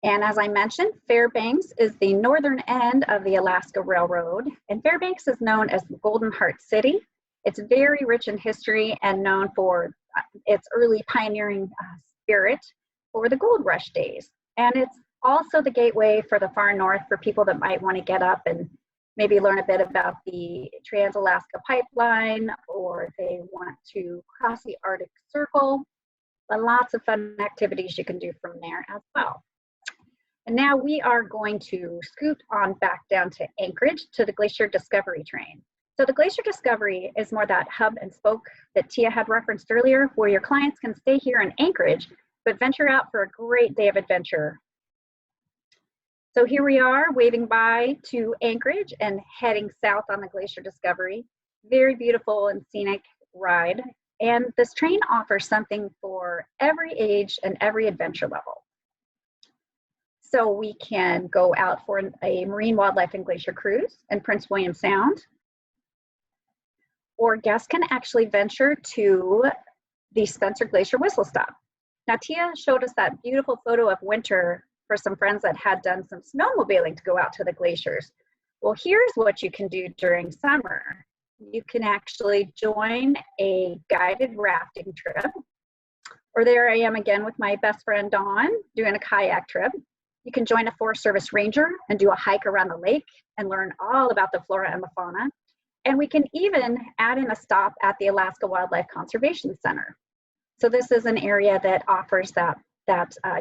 And as I mentioned, Fairbanks is the northern end of the Alaska Railroad, and Fairbanks is known as the Golden Heart City. It's very rich in history and known for its early pioneering spirit for the gold rush days. And it's also the gateway for the far north for people that might want to get up and maybe learn a bit about the Trans-Alaska Pipeline, or they want to cross the Arctic Circle. But lots of fun activities you can do from there as well. And now we are going to scoot on back down to Anchorage to the Glacier Discovery train. So the Glacier Discovery is more that hub and spoke that Tia had referenced earlier, where your clients can stay here in Anchorage, but venture out for a great day of adventure. So here we are waving bye to Anchorage and heading south on the Glacier Discovery. Very beautiful and scenic ride. And this train offers something for every age and every adventure level. So we can go out for a marine wildlife and glacier cruise in Prince William Sound, or guests can actually venture to the Spencer Glacier Whistle Stop. Now, Tia showed us that beautiful photo of winter for some friends that had done some snowmobiling to go out to the glaciers. Well, here's what you can do during summer. You can actually join a guided rafting trip, or there I am again with my best friend Dawn doing a kayak trip. You can join a Forest Service ranger and do a hike around the lake and learn all about the flora and the fauna. And we can even add in a stop at the Alaska Wildlife Conservation Center. So this is an area that offers that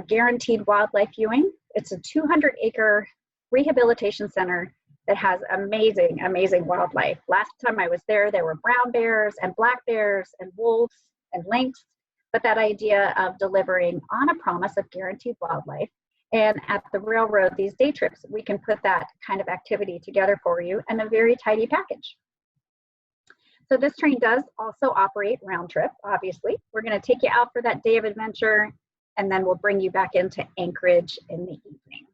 guaranteed wildlife viewing. It's a 200-acre rehabilitation center that has amazing, amazing wildlife. Last time I was there, there were brown bears and black bears and wolves and lynx, but that idea of delivering on a promise of guaranteed wildlife. And at the railroad, these day trips, we can put that kind of activity together for you in a very tidy package. So this train does also operate round trip, obviously. We're gonna take you out for that day of adventure, and then we'll bring you back into Anchorage in the evening.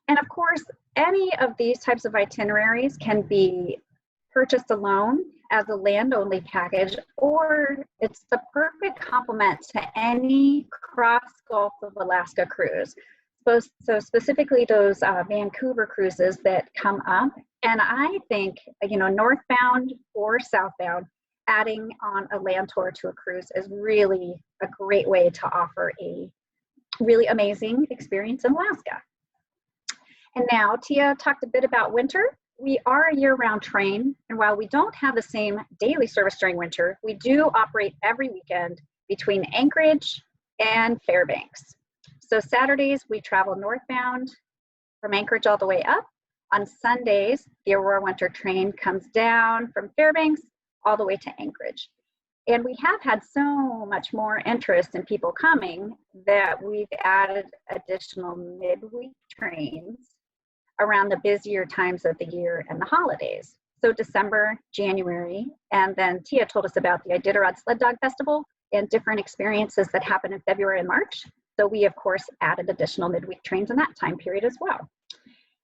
And of course, any of these types of itineraries can be purchased alone as a land-only package, or it's the perfect complement to any cross-Gulf of Alaska cruise. So specifically those Vancouver cruises that come up. And I think, northbound or southbound, adding on a land tour to a cruise is really a great way to offer a really amazing experience in Alaska. And now Tia talked a bit about winter. We are a year-round train, and while we don't have the same daily service during winter, we do operate every weekend between Anchorage and Fairbanks. So Saturdays, we travel northbound from Anchorage all the way up. On Sundays, the Aurora Winter train comes down from Fairbanks all the way to Anchorage. And we have had so much more interest in people coming that we've added additional midweek trains around the busier times of the year and the holidays. So December, January, and then Tia told us about the Iditarod Sled Dog Festival and different experiences that happen in February and March. So we, of course, added additional midweek trains in that time period as well.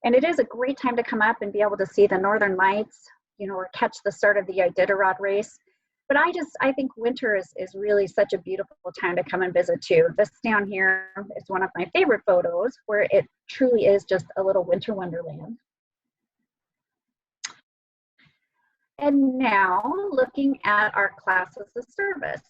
And it is a great time to come up and be able to see the Northern Lights, or catch the start of the Iditarod race. But I think winter is really such a beautiful time to come and visit too. This down here is one of my favorite photos where it truly is just a little winter wonderland. And now looking at our classes of service.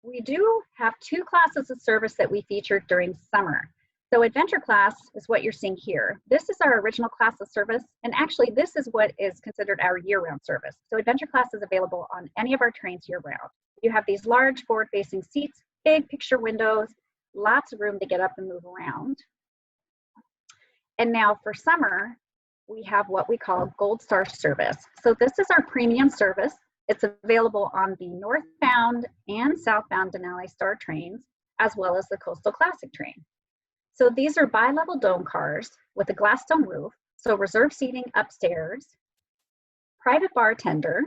We do have two classes of service that we featured during summer. So adventure class is what you're seeing here. This is our original class of service, and actually this is what is considered our year-round service. So adventure class is available on any of our trains year-round. You have these large forward-facing seats, big picture windows, lots of room to get up and move around. And now for summer, we have what we call Gold Star service. So this is our premium service. It's available on the northbound and southbound Denali Star trains, as well as the Coastal Classic train. So these are bi-level dome cars with a glass dome roof, so reserved seating upstairs, private bartender,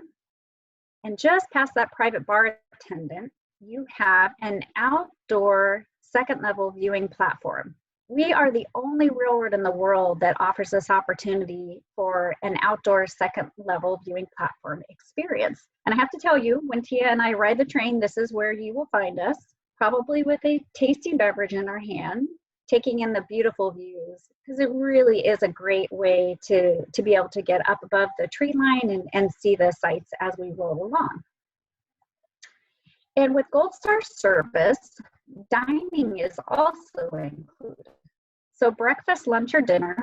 and just past that private bar attendant, you have an outdoor second level viewing platform. We are the only railroad in the world that offers this opportunity for an outdoor second level viewing platform experience. And I have to tell you, when Tia and I ride the train, this is where you will find us, probably with a tasty beverage in our hand, taking in the beautiful views, because it really is a great way to be able to get up above the tree line and see the sights as we roll along. And with Gold Star service, dining is also included. So breakfast, lunch, or dinner,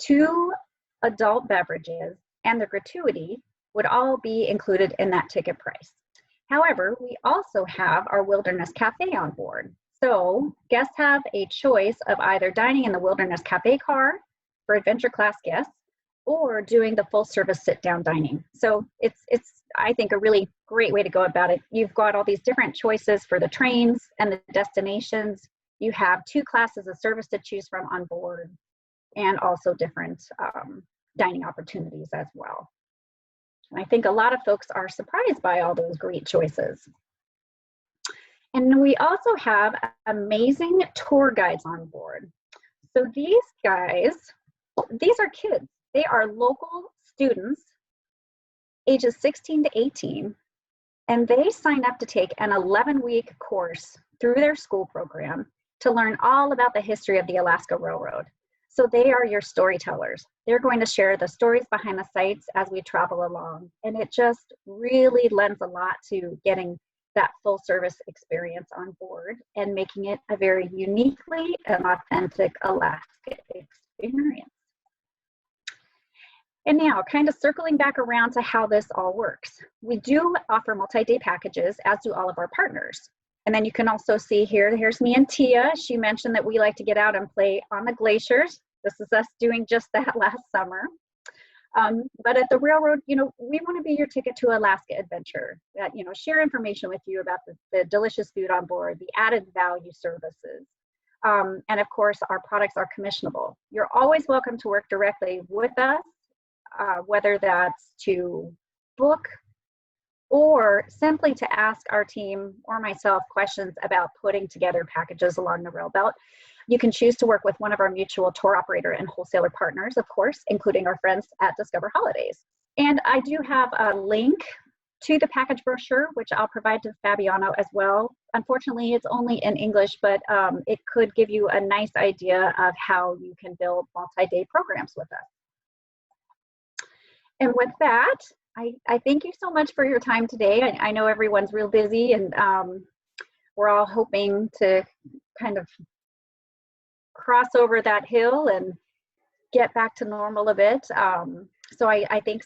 2 adult beverages, and the gratuity would all be included in that ticket price. However, we also have our Wilderness Cafe on board. So guests have a choice of either dining in the Wilderness Cafe car for adventure class guests or doing the full service sit down dining. So it's I think a really great way to go about it. You've got all these different choices for the trains and the destinations. You have 2 classes of service to choose from on board, and also different dining opportunities as well. And I think a lot of folks are surprised by all those great choices. And we also have amazing tour guides on board. So these guys, these are kids. They are local students, ages 16 to 18, and they sign up to take an 11-week course through their school program to learn all about the history of the Alaska Railroad. So they are your storytellers. They're going to share the stories behind the sites as we travel along. And it just really lends a lot to getting that full service experience on board and making it a very uniquely and authentic Alaska experience. And now, kind of circling back around to how this all works. We do offer multi-day packages, as do all of our partners. And then you can also see here, here's me and Tia. She mentioned that we like to get out and play on the glaciers. This is us doing just that last summer. But at the railroad, you know, we want to be your ticket to Alaska adventure. That, you know, share information with you about the delicious food on board, the added value services. And of course, our products are commissionable. You're always welcome to work directly with us, whether that's to book or simply to ask our team or myself questions about putting together packages along the rail belt. You can choose to work with one of our mutual tour operator and wholesaler partners, of course, including our friends at Discover Holidays. And I do have a link to the package brochure, which I'll provide to Fabiano as well. Unfortunately, it's only in English, but it could give you a nice idea of how you can build multi-day programs with us. And with that, I thank you so much for your time today. I know everyone's real busy, and we're all hoping to kind of cross over that hill and get back to normal a bit. So I thank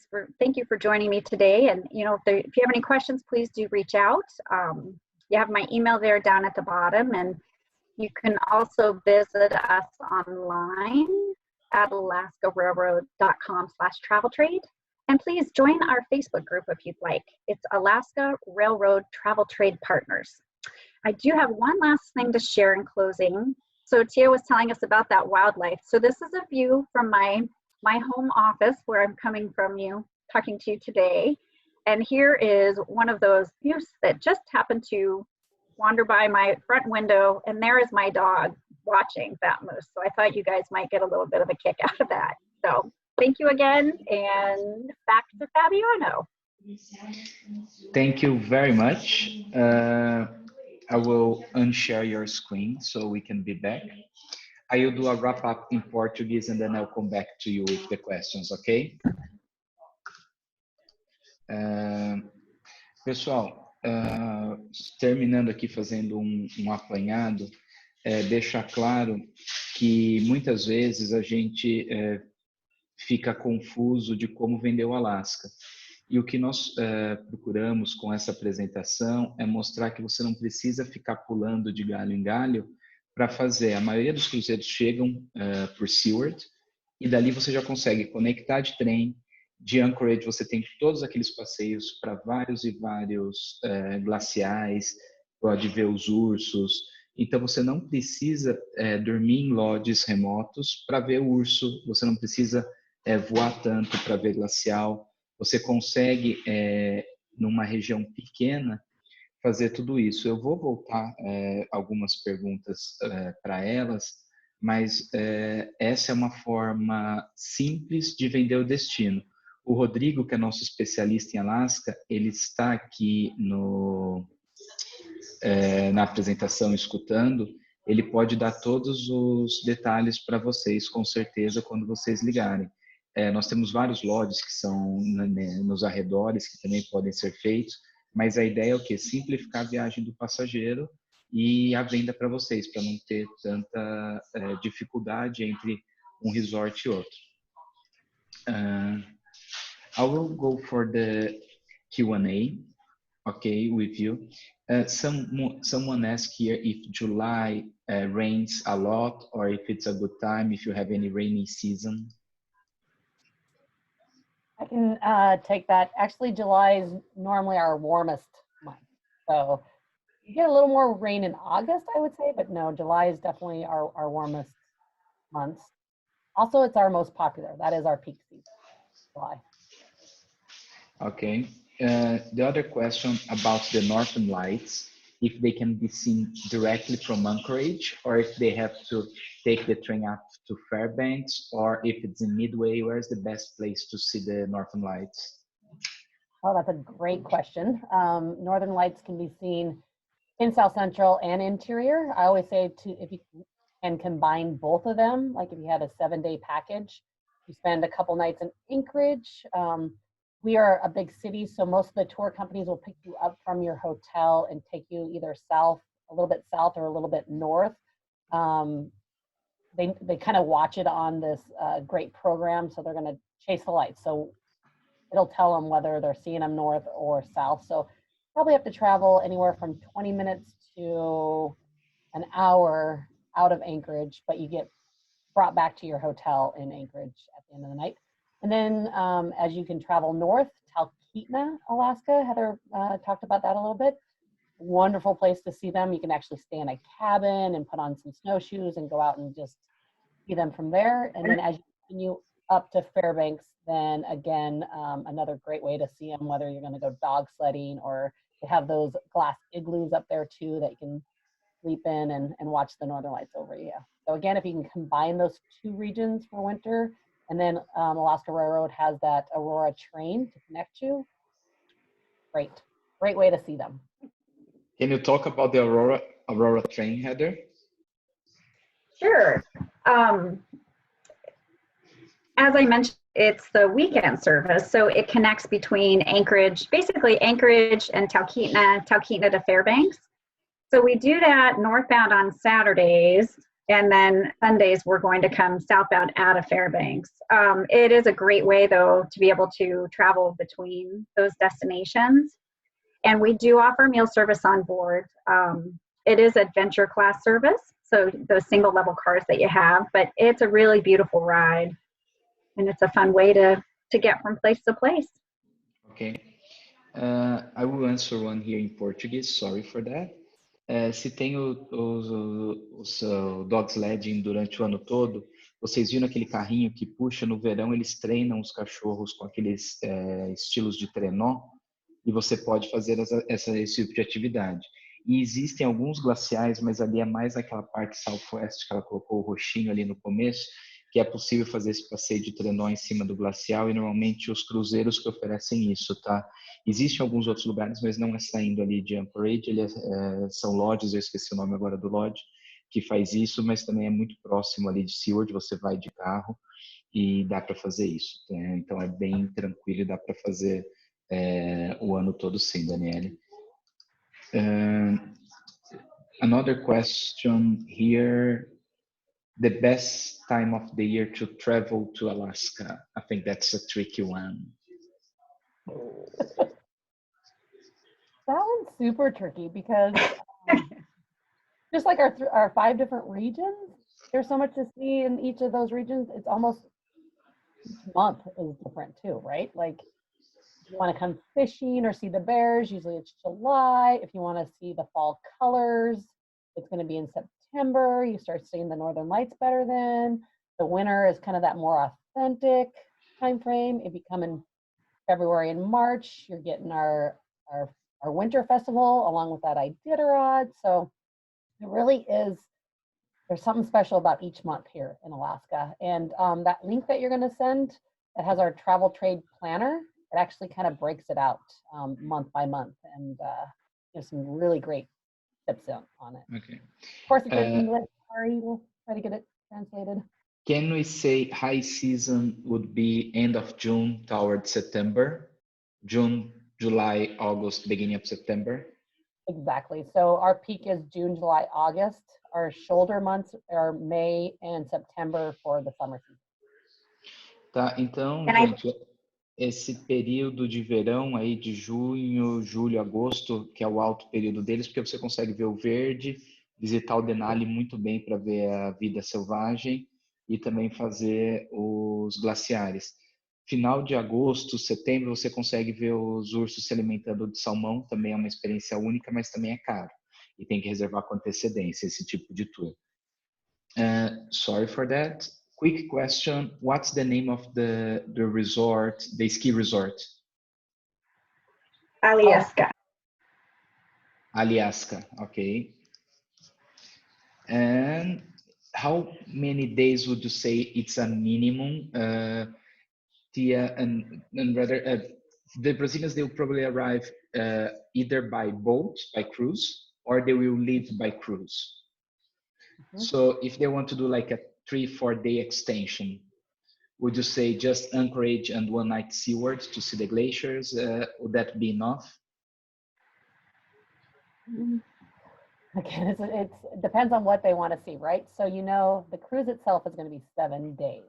you for joining me today. And you know, if you have any questions, please do reach out. You have my email there down at the bottom, and you can also visit us online at alaskarailroad.com/travel trade. And please join our Facebook group if you'd like. It's Alaska Railroad Travel Trade Partners. I do have one last thing to share in closing. So Tia was telling us about that wildlife. So this is a view from my home office where I'm coming from talking to you today. And here is one of those moose that just happened to wander by my front window, and there is my dog watching that moose. So I thought you guys might get a little bit of a kick out of that. So thank you again, and back to Fabiano. Thank you very much. I will unshare your screen so we can be back. I will do a wrap up in Portuguese and then I'll come back to you with the questions, ok? Pessoal, terminando aqui fazendo um apanhado, deixar claro que muitas vezes a gente fica confuso de como vender o Alasca. E o que nós procuramos com essa apresentação é mostrar que você não precisa ficar pulando de galho em galho para fazer. A maioria dos cruzeiros chegam por Seward e dali você já consegue conectar de trem. De Anchorage você tem todos aqueles passeios para vários e vários glaciais, pode ver os ursos. Então você não precisa dormir em lodges remotos para ver o urso, você não precisa voar tanto para ver glacial. Você consegue, numa região pequena, fazer tudo isso. Eu vou voltar algumas perguntas para elas, mas essa é uma forma simples de vender o destino. O Rodrigo, que é nosso especialista em Alaska, ele está aqui na apresentação escutando. Ele pode dar todos os detalhes para vocês, com certeza, quando vocês ligarem. Nós temos vários lodges que são nos arredores, que também podem ser feitos, mas a ideia é o quê? Simplificar a viagem do passageiro e a venda para vocês, para não ter tanta dificuldade entre um resort e outro. I will go for the Q&A, okay, with you. Someone asked here if July rains a lot or if it's a good time, if you have any rainy season. I can take that. Actually, July is normally our warmest month. So You get a little more rain in August, I would say, but no, July is definitely our warmest months. Also, it's our most popular. That is our peak season, July. Okay. The other question about the Northern Lights, if they can be seen directly from Anchorage, or if they have to take the train up to Fairbanks, or if it's in Midway, where's the best place to see the Northern Lights? Oh, that's a great question. Northern Lights can be seen in South Central and interior. I always say if you can combine both of them, like if you had a 7-day package, you spend a couple nights in Anchorage. We are a big city, so most of the tour companies will pick you up from your hotel and take you either south, a little bit south or a little bit north. They kind of watch it on this great program, so they're going to chase the lights. So it'll tell them whether they're seeing them north or south. So probably have to travel anywhere from 20 minutes to an hour out of Anchorage, but you get brought back to your hotel in Anchorage at the end of the night. And then as you can travel north, Talkeetna, Alaska, Heather talked about that a little bit. Wonderful place to see them. You can actually stay in a cabin and put on some snowshoes and go out and just see them from there. And then as you continue up to Fairbanks, then again, another great way to see them, whether you're going to go dog sledding or they have those glass igloos up there too that you can sleep in and watch the Northern Lights over you. So again, if you can combine those two regions for winter, and then Alaska Railroad has that Aurora train to connect you, great way to see them. Can you talk about the Aurora train, Heather? Sure. As I mentioned, it's the weekend service, so it connects between Anchorage, basically Anchorage and Talkeetna to Fairbanks. So we do that northbound on Saturdays, and then Sundays we're going to come southbound out of Fairbanks. It is a great way, though, to be able to travel between those destinations. And we do offer meal service on board. It is adventure class service, so those single level cars that you have, but it's a really beautiful ride. And it's a fun way to get from place to place. Okay. I will answer one here in Portuguese, sorry for that. Se tem os dog sledding durante o ano todo, vocês viram aquele carrinho que puxa no verão, eles treinam os cachorros com aqueles estilos de trenó, e você pode fazer esse tipo de atividade. E existem alguns glaciais, mas ali é mais aquela parte Southwest que ela colocou o roxinho ali no começo, que é possível fazer esse passeio de trenó em cima do glacial, e normalmente os cruzeiros que oferecem isso, tá? Existem alguns outros lugares, mas não é saindo ali de Anchorage, são lodges, eu esqueci o nome agora do lodge, que faz isso, mas também é muito próximo ali de Seward, você vai de carro e dá para fazer isso. Né? Então é bem tranquilo e dá para fazer o ano todo sim, Daniele. Another question here. The best time of the year to travel to Alaska? I think that's a tricky one. That one's super tricky because just like our 5 different regions, there's so much to see in each of those regions. It's almost each month is different too, right? Like if you want to come fishing or see the bears, usually it's July. If you want to see the fall colors, it's going to be in September. You start seeing the Northern Lights better then. The winter is kind of that more authentic time frame. If you come in February and March, you're getting our winter festival along with that Iditarod. So it really is, there's something special about each month here in Alaska. And that link that you're going to send that has our travel trade planner, it actually kind of breaks it out month by month, and there's some really great tips on it. Okay. Of course, if you're in English, sorry, we'll try to get it translated. Can we say high season would be end of June toward September? June, July, August, beginning of September? Exactly. So our peak is June, July, August. Our shoulder months are May and September for the summer season. Tá, então, gente, esse período de verão aí de junho, julho, agosto, que é o alto período deles, porque você consegue ver o verde, visitar o Denali muito bem para ver a vida selvagem e também fazer os glaciares. Final de agosto, setembro, você consegue ver os ursos se alimentando de salmão, também é uma experiência única, mas também é caro. e tem que reservar com antecedência esse tipo de tour. Sorry for that. Quick question, what's the name of the resort, the ski resort? Alaska. Alaska, okay. And how many days would you say it's a minimum? And rather, the Brazilians, they will probably arrive either by boat, by cruise, or they will leave by cruise. So if they want to do like a 3-4 day extension, would you say just Anchorage and one night Seward to see the glaciers? Would that be enough? Again, it depends on what they want to see, right? So, you know, the cruise itself is going to be 7 days.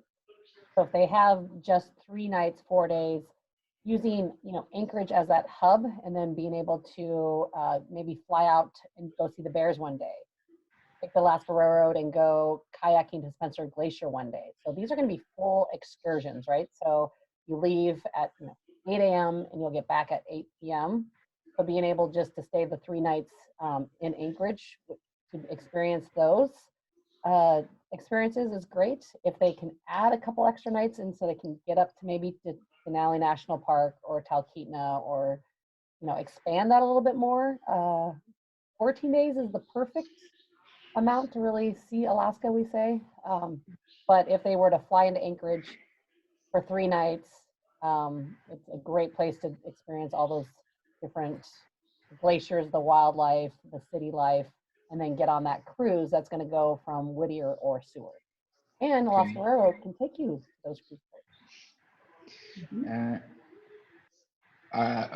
So if they have just 3 nights, 4 days, using, you know, Anchorage as that hub, and then being able to maybe fly out and go see the bears one day, take the Alaska Railroad and go kayaking to Spencer Glacier one day. So these are going to be full excursions, right? So you leave at 8 a.m. and you'll get back at 8 p.m. So being able just to stay the 3 nights in Anchorage to experience those experiences is great. If they can add a couple extra nights and so they can get up to maybe to Denali National Park or Talkeetna, or, you know, expand that a little bit more. 14 days is the perfect amount to really see Alaska, we say. But if they were to fly into Anchorage for 3 nights, it's a great place to experience all those different glaciers, the wildlife, the city life, and then get on that cruise that's going to go from Whittier or Seward. And Alaska Railroad can take you to those cruise ports.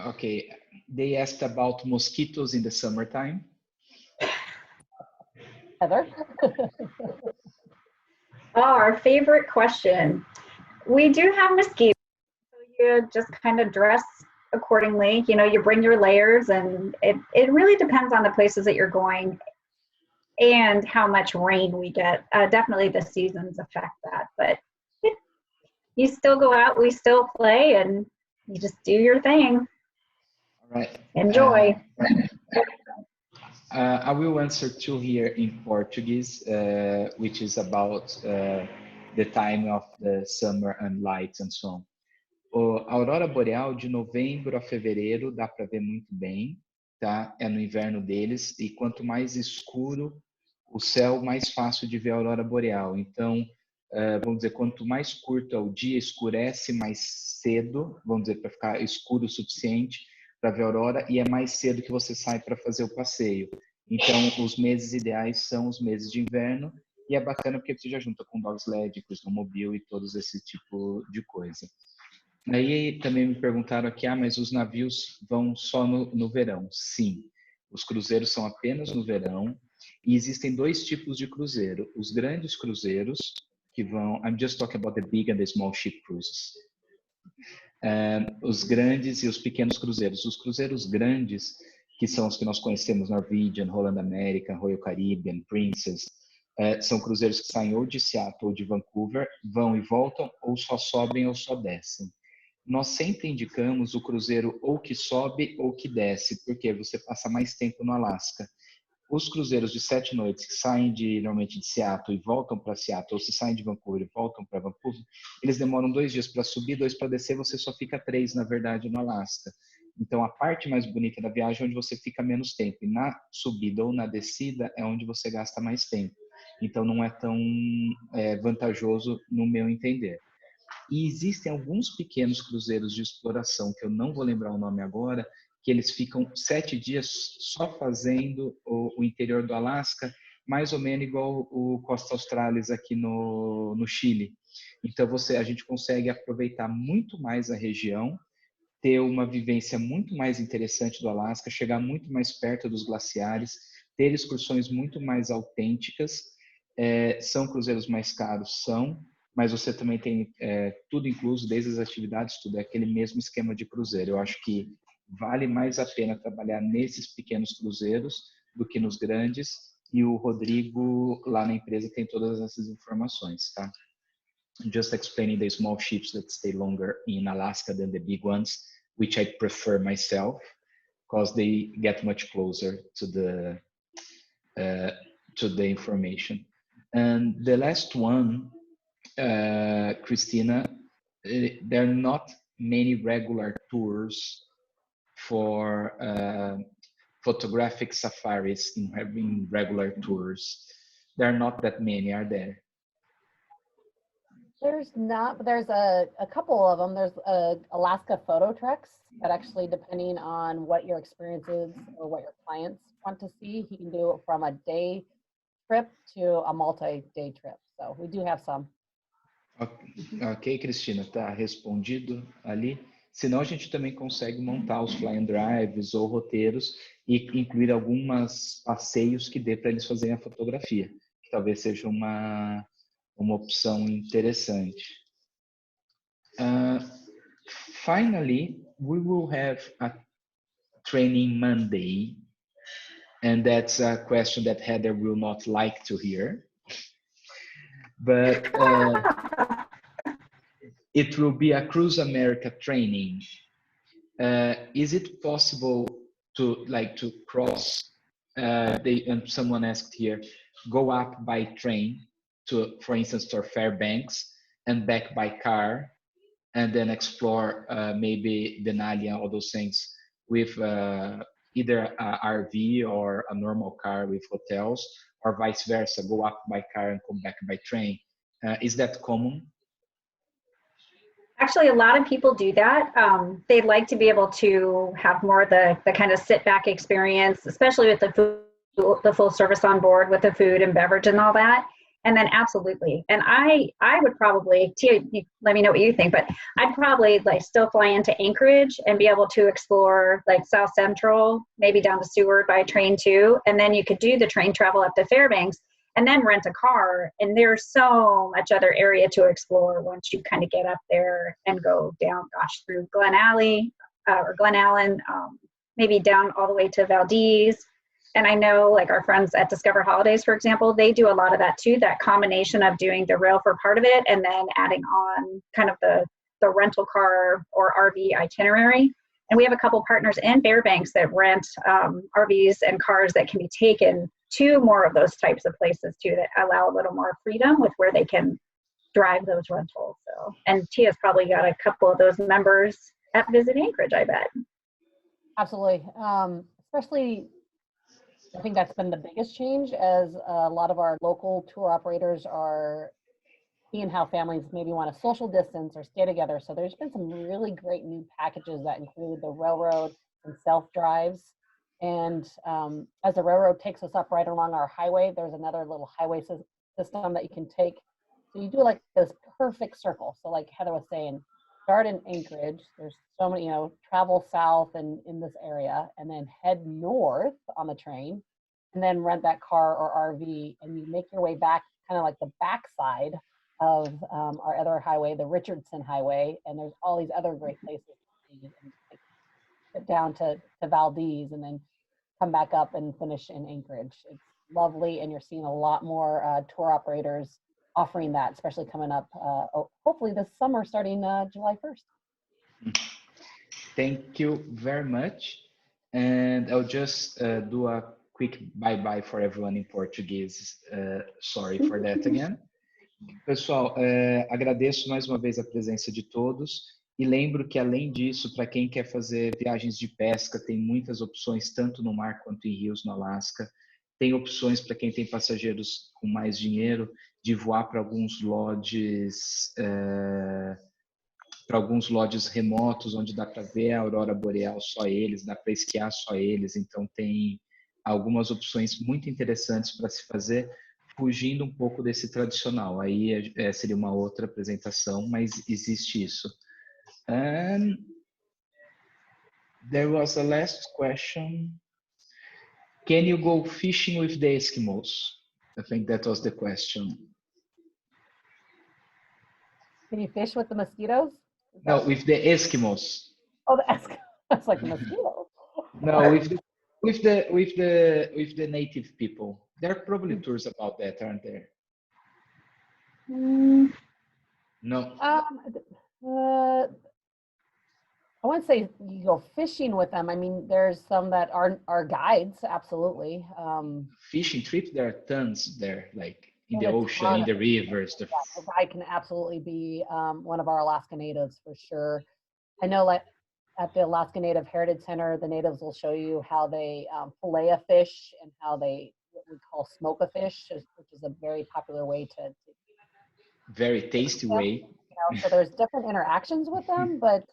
Okay, they asked about mosquitoes in the summertime. Heather? Our favorite question. We do have mosquitoes, so you just kind of dress accordingly. You know, you bring your layers, and it really depends on the places that you're going and how much rain we get. Definitely the seasons affect that, but you still go out, we still play, and you just do your thing. All right. Enjoy. I will answer 2 here in Portuguese, which is about the time of the summer and lights and so on. A aurora boreal de novembro a fevereiro dá para ver muito bem, tá? É no inverno deles, e quanto mais escuro o céu, mais fácil de ver a aurora boreal. Então, vamos dizer, quanto mais curto é o dia, escurece mais cedo, vamos dizer, para ficar escuro o suficiente para ver a aurora, e é mais cedo que você sai para fazer o passeio. Então, os meses ideais são os meses de inverno, e é bacana porque você já junta com dog sled, com snowmobile e todos esse tipo de coisa. Aí também me perguntaram aqui, mas os navios vão só no verão? Sim, os cruzeiros são apenas no verão, e existem 2 tipos de cruzeiro. Os grandes cruzeiros, que vão... I'm just talking about the big and the small ship cruises. Os grandes e os pequenos cruzeiros. Os cruzeiros grandes, que são os que nós conhecemos, Norwegian, Holland American, Royal Caribbean, Princess, são cruzeiros que saem ou de Seattle ou de Vancouver, vão e voltam, ou só sobem ou só descem. Nós sempre indicamos o cruzeiro ou que sobe ou que desce, porque você passa mais tempo no Alasca. Os cruzeiros de 7 noites que saem normalmente de Seattle e voltam para Seattle, ou se saem de Vancouver e voltam para Vancouver, eles demoram 2 dias para subir, 2 para descer, você só fica 3, na verdade, no Alasca. Então, a parte mais bonita da viagem é onde você fica menos tempo, e na subida ou na descida é onde você gasta mais tempo. Então, não é tão vantajoso, no meu entender. E existem alguns pequenos cruzeiros de exploração, que eu não vou lembrar o nome agora, que eles ficam 7 dias só fazendo o interior do Alasca, mais ou menos igual o Costa Australis aqui no Chile. Então, a gente consegue aproveitar muito mais a região, ter uma vivência muito mais interessante do Alasca, chegar muito mais perto dos glaciares, ter excursões muito mais autênticas. São cruzeiros mais caros? São, mas você também tem tudo incluso, desde as atividades, tudo é aquele mesmo esquema de cruzeiro. Eu acho que vale mais a pena trabalhar nesses pequenos cruzeiros do que nos grandes, e o Rodrigo lá na empresa tem todas essas informações, tá? Just explaining the small ships that stay longer in Alaska than the big ones, which I prefer myself, because they get much closer to to the information. And the last one, Christina, there are not many regular tours for photographic safaris in having regular tours. There are not that many, are there? There's not, but there's a couple of them. There's Alaska photo treks that actually, depending on what your experience is or what your clients want to see, he can do it from a day trip to a multi-day trip. So we do have some. Ok, Cristina, tá respondido ali. Senão a gente também consegue montar os fly and drives ou roteiros e incluir alguns passeios que dê para eles fazerem a fotografia, que talvez seja uma opção interessante. Finally, we will have a training Monday, and that's a question that Heather will not like to hear. But it will be a Cruise America training. Is it possible to cross? And someone asked here, go up by train to, for instance, to Fairbanks and back by car, and then explore maybe Denali and all those things with either a RV or a normal car with hotels, or vice versa, go up by car and come back by train. Is that common? Actually, a lot of people do that. They'd like to be able to have more of the kind of sit back experience, especially with the food, the full service on board with the food and beverage and all that. And then absolutely. And I would probably, Tia, let me know what you think, but I'd probably like still fly into Anchorage and be able to explore like South Central, maybe down to Seward by train too. And then you could do the train travel up to Fairbanks and then rent a car. And there's so much other area to explore once you kind of get up there and go down, gosh, through Glen Alley or Glen Allen, maybe down all the way to Valdez. And I know like our friends at Discover Holidays, for example, they do a lot of that too, that combination of doing the rail for part of it and then adding on kind of the rental car or RV itinerary. And we have a couple partners in Fairbanks that rent RVs and cars that can be taken to more of those types of places too, that allow a little more freedom with where they can drive those rentals. So, and Tia's probably got a couple of those members at Visit Anchorage, I bet. Absolutely. Especially, I think that's been the biggest change, as a lot of our local tour operators are seeing how families maybe want to social distance or stay together. So there's been some really great new packages that include the railroad and self-drives. And as the railroad takes us up right along our highway, there's another little highway system that you can take. So you do like this perfect circle. So like Heather was saying, start in Anchorage. There's so many, travel south and in this area, and then head north on the train, and then rent that car or RV, and you make your way back, kind of like the backside of our other highway, the Richardson Highway, and there's all these other great places to see, and get down to Valdez, and then come back up and finish in Anchorage. It's lovely, and you're seeing a lot more tour operators offering that, especially coming up, hopefully this summer, starting July 1st. Thank you very much. And I'll just do a quick bye-bye for everyone in Portuguese. Sorry for that again. Pessoal, agradeço mais uma vez a presença de todos e lembro que, além disso, para quem quer fazer viagens de pesca, tem muitas opções, tanto no mar quanto em rios no Alasca. Tem opções para quem tem passageiros com mais dinheiro de voar para alguns lodges, remotos, onde dá para ver a aurora boreal só eles, dá para esquiar só eles. Então tem algumas opções muito interessantes para se fazer, fugindo um pouco desse tradicional. Aí seria uma outra apresentação, mas existe isso. And there was a last question. Can you go fishing with the Eskimos? I think that was the question. Can you fish with the mosquitoes? No, with the Eskimos. Oh, the Eskimos. That's like the mosquitoes. No, with the native people. There are probably tours about that, aren't there? No. I wouldn't say you go fishing with them. I mean, there's some that are guides, absolutely. Fishing trips, there are tons there, like in the And a ocean, ton in of the rivers. Yeah, a guide can absolutely be one of our Alaska natives for sure. I know, like at the Alaska Native Heritage Center, the natives will show you how they fillet a fish and how they what we call smoke a fish, which is a very popular way to Very tasty them. way. You know, so there's different interactions with them, but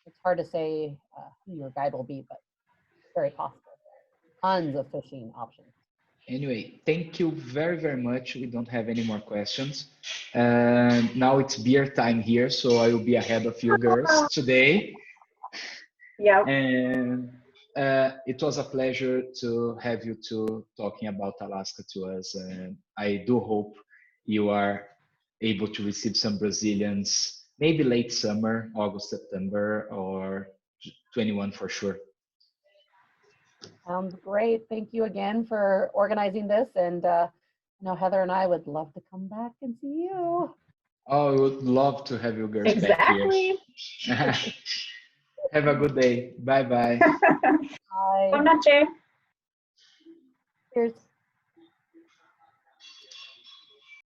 it's hard to say who your guide will be, but very possible. Tons of fishing options. Anyway, thank you very, very much. We don't have any more questions. Now it's beer time here, so I will be ahead of you girls today. Yeah. And it was a pleasure to have you two talking about Alaska to us. And I do hope you are able to receive some Brazilians, maybe late summer, August, September, or 21 for sure. Sounds great. Thank you again for organizing this. And I know Heather and I would love to come back and see you. Oh, I would love to have you girls Exactly. back here. Have a good day. Bye-bye. Bye. Buenas noches. Cheers.